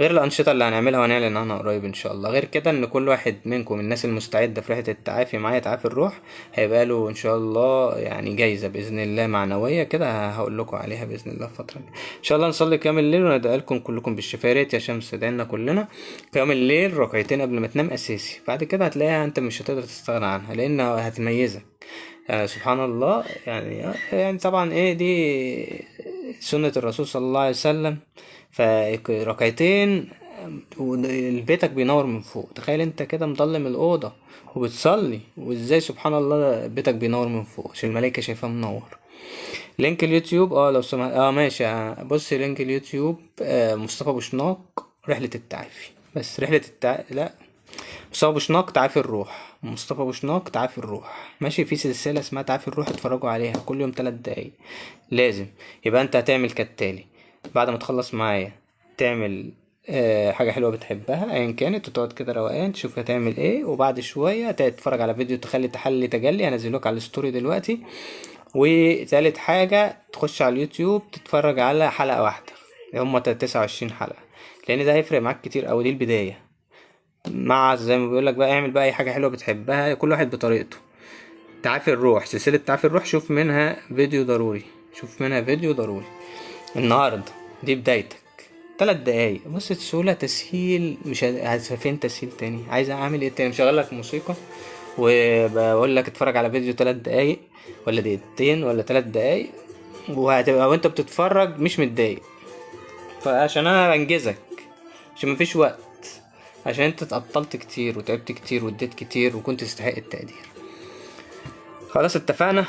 S1: غير الأنشطة اللي هنعملها وهنعلن عنها قريب إن شاء الله. غير كده، إن كل واحد منكم، الناس المستعدة في رحلة التعافي معايا، تعافي الروح، هيبقى له إن شاء الله يعني جايزة بإذن الله معنوية كده، هقول لكم عليها بإذن الله الفترة دي. إن شاء الله نصلي قيام الليل وندعي لكم كلكم بالشفاء. يا ريت يا شمس تدعي لنا كلنا. قيام الليل ركعتين قبل ما تنام أساسي، بعد كده هتلاقيها أنت مش هتقدر تستغنى عنها، لأنها هتميزك. سبحان الله يعني طبعا ايه دي سنة الرسول صلى الله عليه وسلم. فركعتين بيتك بينور من فوق، تخيل انت كده مضلم الأوضة وبتصلي، وازاي سبحان الله بيتك بينور من فوق عشان الملايكة شايفاه منور. لينك اليوتيوب لو سمحت، ماشي، بص لينك اليوتيوب، مصطفى بوشناق رحلة التعافي، بس رحلة لا، مصطفى بوشناق تعافي الروح، مصطفى بوشناق تعافي الروح، ماشي. في سلسلة اسمها تعافي الروح، اتفرجوا عليها كل يوم 3 دقايق لازم. يبقى انت هتعمل كالتالي، بعد ما تخلص معايا تعمل حاجة حلوة بتحبها ايا كانت، وتقعد كده روقان تشوف هتعمل ايه، وبعد شوية تتفرج على فيديو تخلي تحلي تجلي، هنزلوك على الستوري دلوقتي. وتالت حاجة، تخش على اليوتيوب تتفرج على حلقة واحدة، هما 29 حلقة، لان ده هيفرق معاك كتير اوي، دي البداية. مع زي ما بيقولك بقى، اعمل بقى اي حاجة حلوة بتحبها، كل واحد بطريقته. تعافي الروح، سلسلة تعافي الروح، شوف منها فيديو ضروري، شوف منها فيديو ضروري النهاردة، دي بدايتك. 3 دقايق، بص السهولة، تسهيل، مش فين تسهيل تاني؟ عايز اعمل ايه تاني؟ مشغل لك موسيقى وبقول لك اتفرج على فيديو 3 دقايق ولا دقيقتين ولا 3 دقايق، وهتبقى وانت بتتفرج مش متضايق، فعشان انا بنجزك، عشان مفيش وقت، عشان انت اتقطلت كتير وتعبت كتير واديت كتير وكنت تستحق التقدير. خلاص اتفقنا.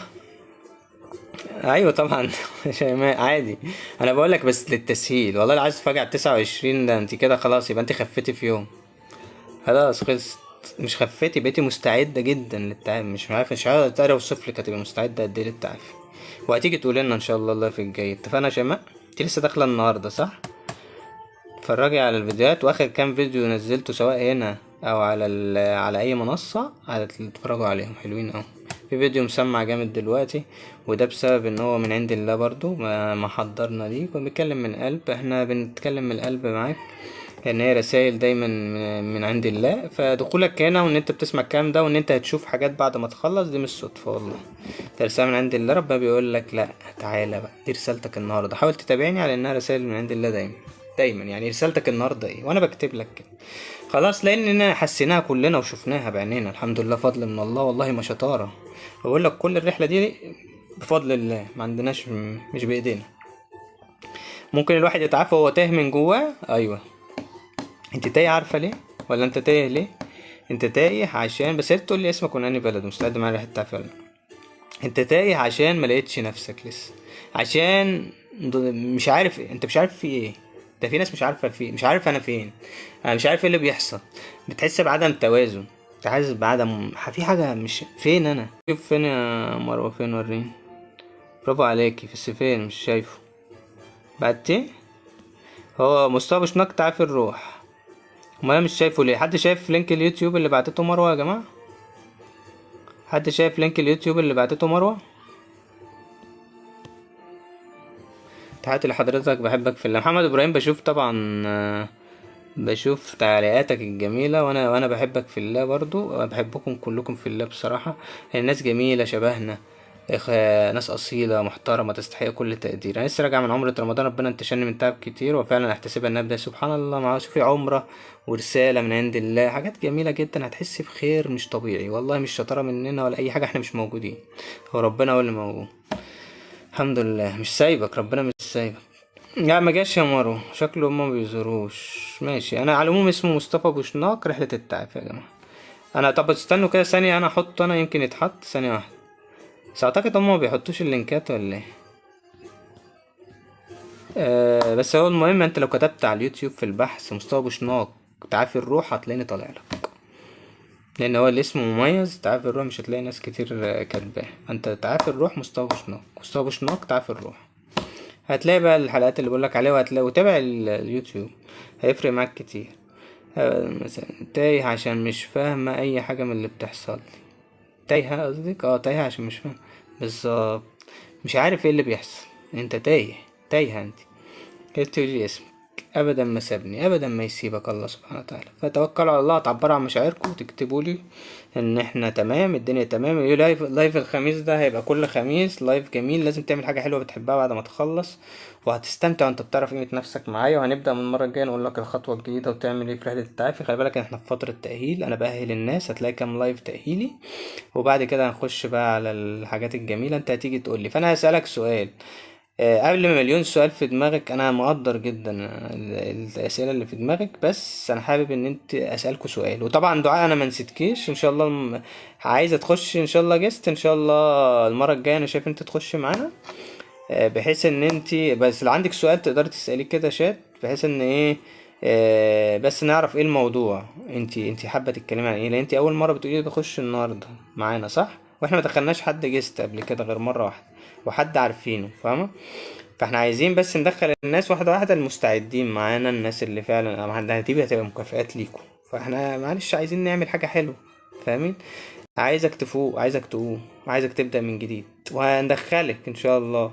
S1: ايوه طبعا. شيماء عادي، انا بقول لك بس للتسهيل، والله اللي عايز تفاجئ 29 ده انت كده خلاص، يبقى انت خفتي في يوم، خلاص خلصت. مش خفتي، بقيتي مستعدة جدا للتعافي. مش عارف اقدر اوصف لك هتبقى مستعدة قد ايه للتعافي. وهتيجي تقولي لنا ان شاء الله اللايف الجاي. اتفقنا يا شيماء؟ انت لسه داخلة النهاردة صح؟ اتفرجي على الفيديوهات، واخر كام فيديو نزلته سواء هنا او على اي منصة هتتفرجوا عليهم، حلوين اوي. في فيديو مسمع جامد دلوقتي، وده بسبب ان هو من عند الله برضو، ما حضرنا ليه، بنتكلم من قلب، احنا بنتكلم من القلب معاك، لان هي رسائل دايما من عند الله. فدخولك هنا وان انت بتسمع الكلام ده وان انت هتشوف حاجات بعد ما تخلص، دي مش صدفة والله، ده رسالة من عند الله. ربنا بيقول لك لا تعالى بقى، دي رسالتك النهارده، حاول تتابعني على انها رسائل من عند الله دايما دايما. يعني رسالتك النهارده ايه وانا بكتب لك كده خلاص، لاننا حسيناها كلنا وشفناها بعينينا الحمد لله، فضل من الله والله، ما شطاره. بقول لك كل الرحله دي بفضل الله، ما عندناش، مش بايدينا. ممكن الواحد يتعافى وهو تايه من جواه، ايوه. انت تايه عارفه ليه؟ ولا انت تايه ليه؟ انت تايه عشان، بس هي تقول لي اسمك وناني بلد مستعد معايا ريحه تعافي ولا لا. انت تايه عشان ما لقيتش نفسك لسه، عشان مش عارف، انت مش عارف في ايه. ده في ناس مش عارفه في، مش عارف انا فين، انا مش عارف ايه اللي بيحصل. بتحس بعدم توازن، حاسس بعدم، في حاجه مش فين. انا شوف فين يا مروه، فين وريني. برافو عليكي، بس فين مش شايفه. بعدتي هو مصطفى شناك تعافي الروح، ما انا مش شايفه ليه؟ حد شايف لينك اليوتيوب اللي بعتته مروه يا جماعه؟ حد شايف لينك اليوتيوب اللي بعتته مروه؟ تحياتي لحضرتك، بحبك في الله. محمد ابراهيم بشوف طبعا، بشوف تعليقاتك الجميلة، وانا بحبك في الله برضو، بحبكم كلكم في الله بصراحة. الناس جميلة شبهنا، ناس أصيلة محترمة تستحق كل تقدير. أنا لسه راجع من عمرة رمضان، ربنا انتشلني من تعب كتير، وفعلا أحتسبها إنها بداية. سبحان الله، مع شوفي عمرة ورسالة من عند الله، حاجات جميلة جدا، هتحسي بخير مش طبيعي والله، مش شطارة مننا ولا أي حاجة، احنا مش موجودين، هو ربنا هو اللي موجود. الحمد لله، مش سايبك، ربنا مش سايبك. لا ما جاش يا مارو، شكله ما بيزوروش. ماشي، انا على العموم اسمه مصطفى بوشناق، رحلة التعافي يا جماعة. انا طب استنوا كده ثانية، انا احط، انا يمكن يتحط ثانية واحدة، بس اعتقد هما ما بيحطوش اللينكات ولا ايه. بس هو المهم انت لو كتبت على اليوتيوب في البحث مصطفى بوشناق تعافي الروح هتلاقيني طالع لك، لان هو الاسم مميز، تعافي الروح مش هتلاقي ناس كتير كاتباه. انت تعافي الروح مصطفى بوشناق، مصطفى بوشناق تعافي الروح، هتلاقي بقى الحلقات اللي بقولك عليها، وهتلاقي وتابع اليوتيوب، هيفرق معاك كتير. مثلا تايه عشان مش فاهمة اي حاجة من اللي بتحصل لي. تايهة قصدك؟ اه تايهة عشان مش فاهمة بالظبط، مش عارف ايه اللي بيحصل. انت تايه، تايهة انت. كده تقولي اسمك، ابدا ما سابني، ابدا ما يسيبك الله سبحانه وتعالى. فتوكلوا على الله، تعبروا عن مشاعركم وتكتبوا لي ان احنا تمام، الدنيا تمام. لايف الخميس ده هيبقى كل خميس لايف جميل، لازم تعمل حاجه حلوه بتحبها بعد ما تخلص، وهتستمتع وانت بتعرف قيمه نفسك معايا. وهنبدا من المره الجايه نقول لك الخطوه الجديده وتعمل ايه في رحله التعافي. خلي بالك احنا في فتره تاهيل، انا باهل الناس، هتلاقي كام لايف تاهيلي، وبعد كده هنخش بقى على الحاجات الجميله. انت هتيجي تقول لي، فانا هسالك سؤال قبل ما مليون سؤال في دماغك. انا مقدر جدا الاسئله اللي في دماغك، بس انا حابب ان انت اسالكوا سؤال. وطبعا دعاء انا ما نسيتكيش ان شاء الله، عايزه تخش ان شاء الله جست ان شاء الله المره الجايه، انا شايف انت تخش معانا، بحيث ان انت بس لو عندك سؤال تقدري تساليه كده شات، بحيث ان ايه، بس نعرف ايه الموضوع، انت حابه تتكلمي عن ايه، لان انت اول مره بتقولي تخش النهارده معانا صح، واحنا ما دخلناش حد جست قبل كده غير مره واحده، وحد عارفينه فاهمه. فاحنا عايزين بس ندخل الناس واحده واحده، المستعدين معانا، الناس اللي فعلا هتبقى مكافآت ليكم. فاحنا معلش عايزين نعمل حاجه حلوه، فاهمين؟ عايزك تفوق، عايزك تقوم، عايزك تبدأ من جديد، وهندخلك ان شاء الله.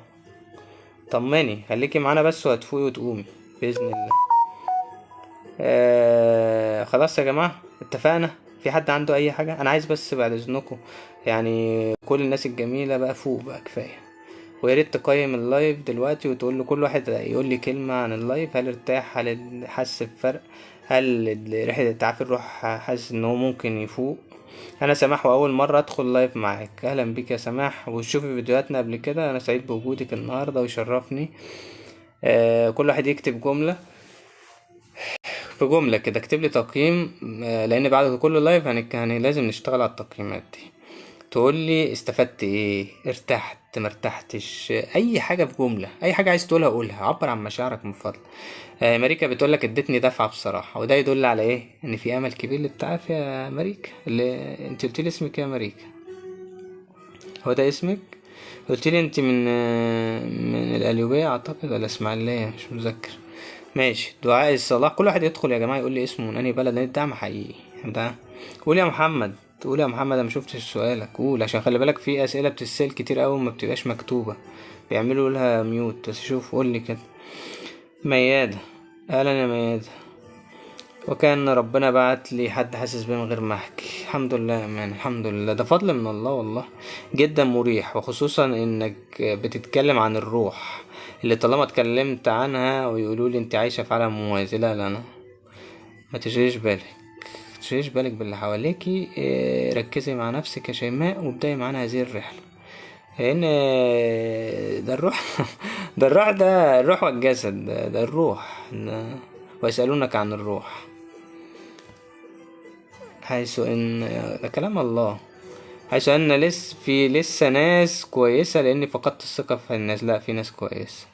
S1: طمني، خليكي معانا بس وهتفوقي وتقومي بإذن الله. خلاص يا جماعة اتفقنا. في حد عنده اي حاجة؟ انا عايز بس بعد اذنكم يعني كل الناس الجميلة بقى فوق بقى كفاية. ويا ريت تقيم اللايف دلوقتي وتقول له كل واحد يقول لي كلمة عن اللايف، هل ارتاح، هل حس بفرق، هل رحلة تعافي الروح حاسس ان هو ممكن يفوق. انا سماح، واول مرة ادخل لايف معاك، اهلا بك يا سماح، وشوفي فيديوهاتنا قبل كده. انا سعيد بوجودك النهاردة ويشرفني. كل واحد يكتب جملة، في جملة كده اكتب لي تقييم، لان بعد كل لايف لازم نشتغل على التقييمات دي. تقول لي استفدت ايه، ارتحت مرتحتش، اي حاجه في جمله، اي حاجه عايز تقولها قولها، عبر عن مشاعرك من فضلك. ماريكا بتقول لك ادتني دفعه بصراحه، وده يدل على ايه؟ ان في امل كبير للتعافي يا ماريكا. اللي انت قلت لي اسمك يا ماريكا، هو ده اسمك؟ قلت لي انت من القليوبيه اعتقد ولا اسماعيليه، مش متذكر. ماشي. دعاء الصلاح، كل واحد يدخل يا جماعه يقول لي اسمه من انهي بلد، لان الدعم حقيقي ده. قول يا محمد، قول يا محمد، انا مشوفتش سؤالك، قول عشان خلي بالك في اسئله بتتسال كتير قوي ما بتبقاش مكتوبه، بيعملوا لها ميوت. بس شوف قول لي كده. ميادة، اهلا يا ميادة. وكان ربنا بعت لي حد حاسس بيه من غير ما احكي. الحمد لله يا مان، الحمد لله، ده فضل من الله والله. جدا مريح، وخصوصا انك بتتكلم عن الروح اللي طالما اتكلمت عنها ويقولوا لي انت عايشه في عالم موازي. لا لا لا، ما تشغليش بالك، متشغليش بالك باللي حواليكي. ركزي مع نفسك يا شيماء، وابدأي معانا هذه الرحلة. لأن ده الروح ده الروح والجسد، ده الروح ويسألونك عن الروح، حيث إن ده كلام الله، حيث أن لسه ناس كويسة، لأني فقدت الثقة في الناس. لا، في ناس كويسة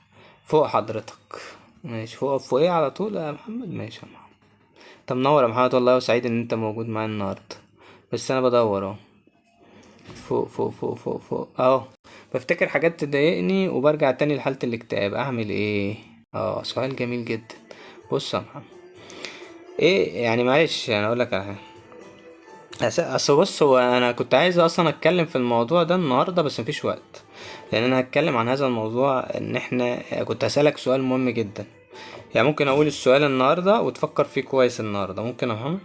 S1: فوق حضرتك. ماشي، فوق ايه على طول يا محمد. ماشي يا محمد، انت منور يا محمد والله، وسعيد ان انت موجود معايا النهارده. بس انا بدور اهو، فوق فوق فوق فوق فوق اهو، بفتكر حاجات تضايقني وبرجع تاني لحالة الاكتئاب. اعمل ايه؟ سؤال جميل جدا. بص يا محمد، ايه يعني، معلش انا اقول لك على حاجه. اصل بص، هو انا كنت عايز اصلا اتكلم في الموضوع ده النهارده بس مفيش وقت، لان انا هتكلم عن هذا الموضوع. ان احنا كنت هسألك سؤال مهم جدا، يعني ممكن اقول السؤال النهارده وتفكر فيه كويس النهارده، ممكن يا محمد؟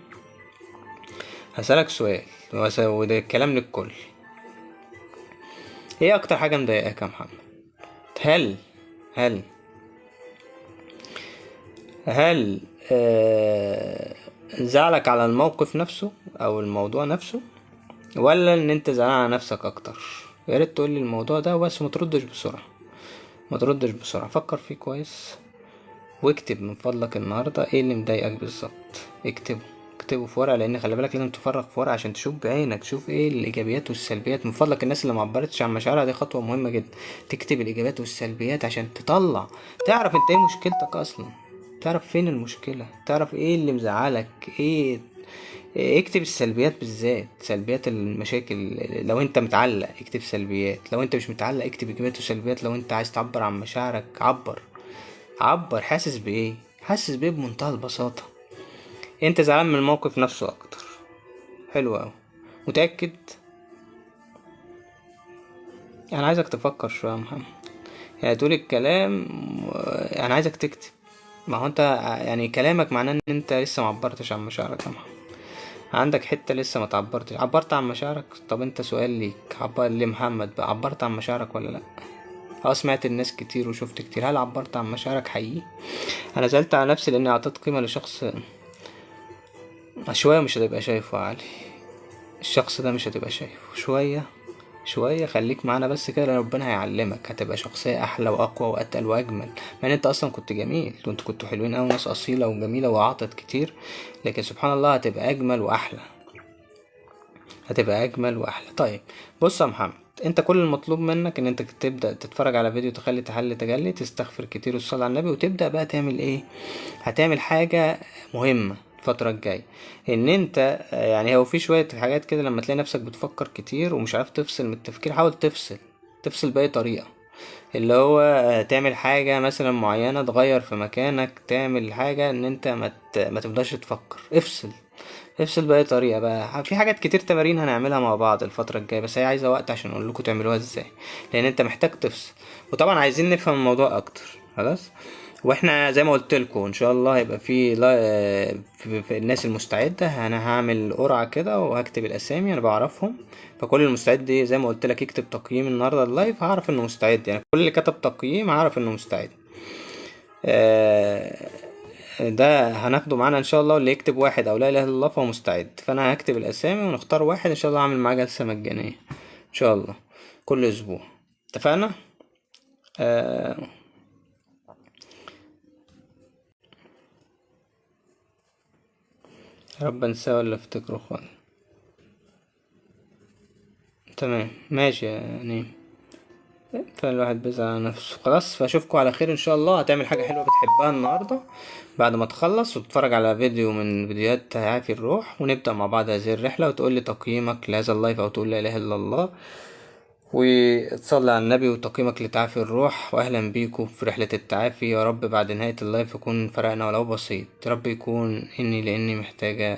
S1: هسألك سؤال وده كلام للكل. ايه اكتر حاجة مضايقاك يا محمد؟ هل هل هل زعلك على الموقف نفسه او الموضوع نفسه، ولا ان انت زعلان على نفسك اكتر؟ يا ريت تقولي الموضوع ده بس، ما تردش بسرعة، ما تردش بسرعة، فكر فيه كويس، واكتب من فضلك النهاردة ايه اللي مضايقك بالظبط. اكتبه، اكتبه في ورقة، لان خلي بالك لازم تفرغ في ورقة عشان تشوف بعينك، تشوف ايه الايجابيات والسلبيات. من فضلك الناس اللي معبرتش عن مشاعرها، دي خطوة مهمة جدا، تكتب الايجابيات والسلبيات عشان تطلع، تعرف انت ايه مشكلتك اصلا، تعرف فين المشكلة، تعرف ايه اللي مزعلك ايه. اكتب السلبيات بالذات، سلبيات المشاكل. لو انت متعلق اكتب سلبيات، لو انت مش متعلق اكتب ايجابيات وسلبيات. لو انت عايز تعبر عن مشاعرك عبر، عبر حاسس بايه، حاسس بايه بمنتهى البساطة. انت زعلان من الموقف نفسه اكتر، حلو اوي، متأكد؟ انا عايزك تفكر شوية يا محمد، يعني تقول الكلام، انا عايزك تكتب. ما هو انت يعني كلامك معناه ان انت لسه معبرتش عن مشاعرك يا محمد، عندك حتة لسه ما تعبرتش. عبرت عن مشاعرك؟ طب انت سؤال ليك، عبر لمحمد بقى، عبرت عن مشاعرك ولا لا؟ سمعت الناس كتير وشفت كتير، هل عبرت عن مشاعرك حقيقي؟ انا زعلت على نفسي لاني اعطيت قيمة لشخص شوية مش هتبقى شايفه يا علي، الشخص ده مش هتبقى شايفه شوية. شوية خليك معانا بس كده، لأن ربنا هيعلمك، هتبقى شخصية أحلى وأقوى وأتقل وأجمل. مع إن أنت أصلا كنت جميل، وأنتوا كنتوا حلوين أوي، ناس أصيلة وجميلة وأعطت كتير، لكن سبحان الله هتبقى أجمل وأحلى، هتبقى أجمل وأحلى. طيب بص يا محمد، انت كل المطلوب منك ان انت تبدأ تتفرج على فيديو تخلي تحل تجلي، تستغفر كتير والصلاة على النبي، وتبدأ بقى تعمل ايه؟ هتعمل حاجة مهمة الفترة الجاية، ان انت يعني هو في شوية حاجات كده، لما تلاقي نفسك بتفكر كتير ومش عارف تفصل من التفكير، حاول تفصل، تفصل بأي طريقة. اللي هو تعمل حاجة مثلا معينة، تغير في مكانك، تعمل حاجة ان انت ما تفضلش تفكر، افصل، افصل بأي طريقة بقى. في حاجات كتير تمارين هنعملها مع بعض الفترة الجاية، بس هي عايزة وقت عشان اقول لكم تعملوها ازاي، لان انت محتاج تفصل. وطبعا عايزين نفهم الموضوع اكتر، خلاص. واحنا زي ما قلت لكم ان شاء الله هيبقى في في الناس المستعده، انا هعمل قرعه كده وهكتب الاسامي، انا بعرفهم. فكل المستعد دي زي ما قلت لك يكتب تقييم النهارده اللايف، هعرف انه مستعد، يعني كل اللي كتب تقييم هعرف انه مستعد. آه، ده هناخده معانا ان شاء الله، واللي يكتب واحد او لا اله الا الله فهو مستعد. فانا هكتب الاسامي ونختار واحد ان شاء الله، اعمل معاه جلسه مجانيه ان شاء الله كل اسبوع. اتفقنا؟ آه، يا رب انساه ولا افتكره خالص. تمام ماشي يعني. فالواحد بيزعل على نفسه خلاص. فاشوفكم على خير ان شاء الله. هتعمل حاجة حلوة بتحبها النهاردة بعد ما تخلص وتتفرج على فيديو من فيديوهات هيعافي الروح، ونبدأ مع بعض هذه الرحلة، وتقول لي تقييمك لهذا اللايف او تقول لا اله الا الله، وتصلي على النبي وتقييمك لتعافي الروح. واهلا بيكم في رحلة التعافي. يا رب بعد نهاية اللايف يكون فرقنا ولو بسيط. يا رب يكون اني لاني محتاجة،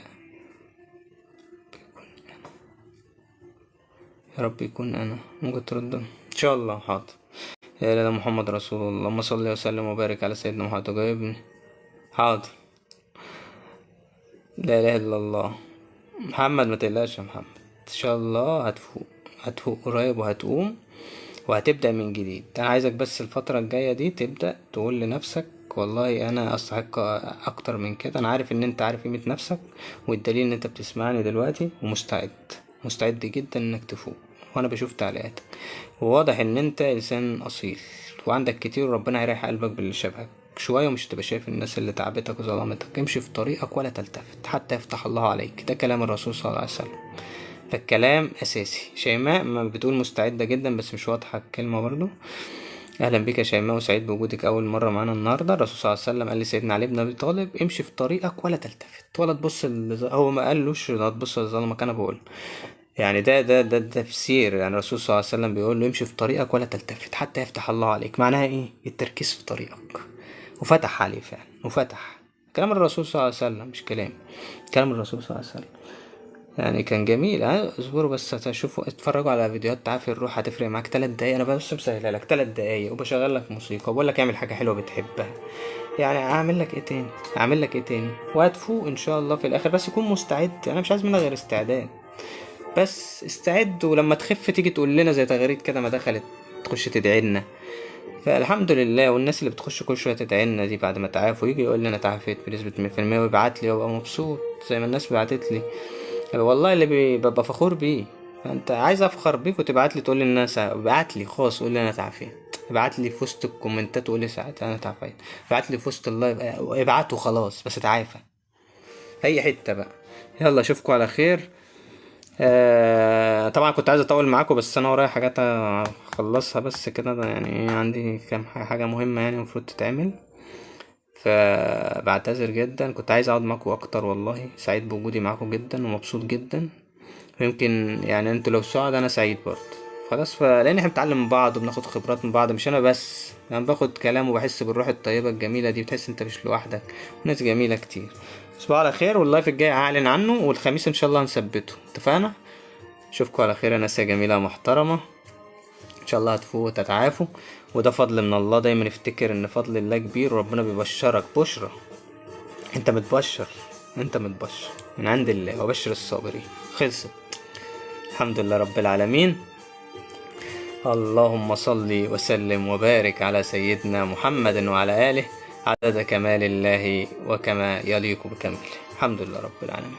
S1: يا رب يكون انا. ممكن ترد ان شاء الله؟ حاضر. يا إله محمد رسول الله، اللهم صل وسلم وبارك على سيدنا محمد. جايبني؟ حاضر. لا اله الا الله. محمد ما تقلقش يا محمد، ان شاء الله هتفوق. هتفوق قريب وهتقوم وهتبدأ من جديد. انا عايزك بس الفترة الجاية دي تبدأ تقول لنفسك والله انا استحق اكتر من كده. انا عارف ان انت عارف قيمة نفسك، والدليل ان انت بتسمعني دلوقتي ومستعد، مستعد جدا انك تفوق. وانا بشوف تعليقاتك وواضح ان انت انسان اصيل وعندك كتير، وربنا هيريح قلبك باللي شبهك شوية، ومش تبقى شايف الناس اللي تعبتك وظلمتك. امشي في طريقك ولا تلتفت حتى يفتح الله عليك. ده كلام الرسول صلى الله عليه وسلم، فالكلام اساسي. شيماء ما بتقول مستعدة جدا بس مش واضحة الكلمة برضو. اهلا بيك يا شيماء وسعيد بوجودك اول مرة معانا النهاردة. الرسول صلى الله عليه وسلم قال لسيدنا علي بن ابي طالب امشي في طريقك ولا تلتفت ولا تبص هو ما قالوش لا تبص لظلمك، انا بقول يعني ده تفسير. يعني الرسول صلى الله عليه وسلم بيقول له امشي في طريقك ولا تلتفت حتى يفتح الله عليك. معناها ايه؟ التركيز في طريقك. وفتح عليه فعلا، وفتح. كلام الرسول صلى الله عليه وسلم مش كلام، كلام الرسول صلى الله عليه وسلم. يعني كان جميل. اصبروا بس هتشوفوا، اتفرجوا على فيديوهات تعافي الروح هتفرق معاك. 3 دقايق انا بس مسهلها لك، 3 دقايق وبشغل لك موسيقى وبقول لك اعمل حاجه حلوه بتحبها. يعني اعمل لك ايه تاني؟ اعمل لك ايه تاني؟ وهتفوق ان شاء الله في الاخر. بس كون مستعد، انا مش عايز منك غير استعداد. بس استعد، ولما تخف تيجي تقول لنا زي تغريد كده ما دخلت تخش تدعي لنا. فالحمد لله. والناس اللي بتخش كل شويه تدعي لنا دي بعد ما تعافوا يجي يقول لي انا تعافيت بنسبه 100% ويبعت لي وابقى مبسوط زي ما الناس بعتت لي. والله اللي ببقى فخور بيه. فانت عايز افخر بيك وتبعت لي تقول للناس، ابعت لي خاص قول لي انا تعافيت. ابعت لي في وسط الكومنتات وقول لي ساعتها انا تعافيت. ابعت لي في وسط اللايف، ابعته خلاص بس تعافى. اي حته بقى. يلا اشوفكم على خير. طبعا كنت عايز اطول معاكم بس انا ورايا حاجات اخلصها بس كده. يعني عندي كام حاجه مهمه يعني المفروض تتعمل. فبعتذر جدا، كنت عايز اقعد معاكم اكتر. والله سعيد بوجودي معاكم جدا ومبسوط جدا. ويمكن يعني انتوا لو سعد انا سعيد برضه. خلاص. فلان احنا بنتعلم من بعض وبناخد خبرات من بعض، مش انا بس. انا يعني باخد كلام وبحس بالروح الطيبه الجميله دي، بتحس انت مش لوحدك، ناس جميله كتير. تصبحوا على خير. واللايف الجاي هعلن عنه، والخميس ان شاء الله هنثبته. اتفقنا؟ اشوفكم على خير يا ناس يا جميله محترمه. ان شاء الله هتفوق وتتعافوا، وده فضل من الله. دايما افتكر ان فضل الله كبير وربنا بيبشرك بشرى. انت متبشر، انت متبشر من عند الله. وبشر الصابرين. خلصت. الحمد لله رب العالمين. اللهم صل وسلم وبارك على سيدنا محمد وعلى آله عدد كمال الله وكما يليق بكمله. الحمد لله رب العالمين.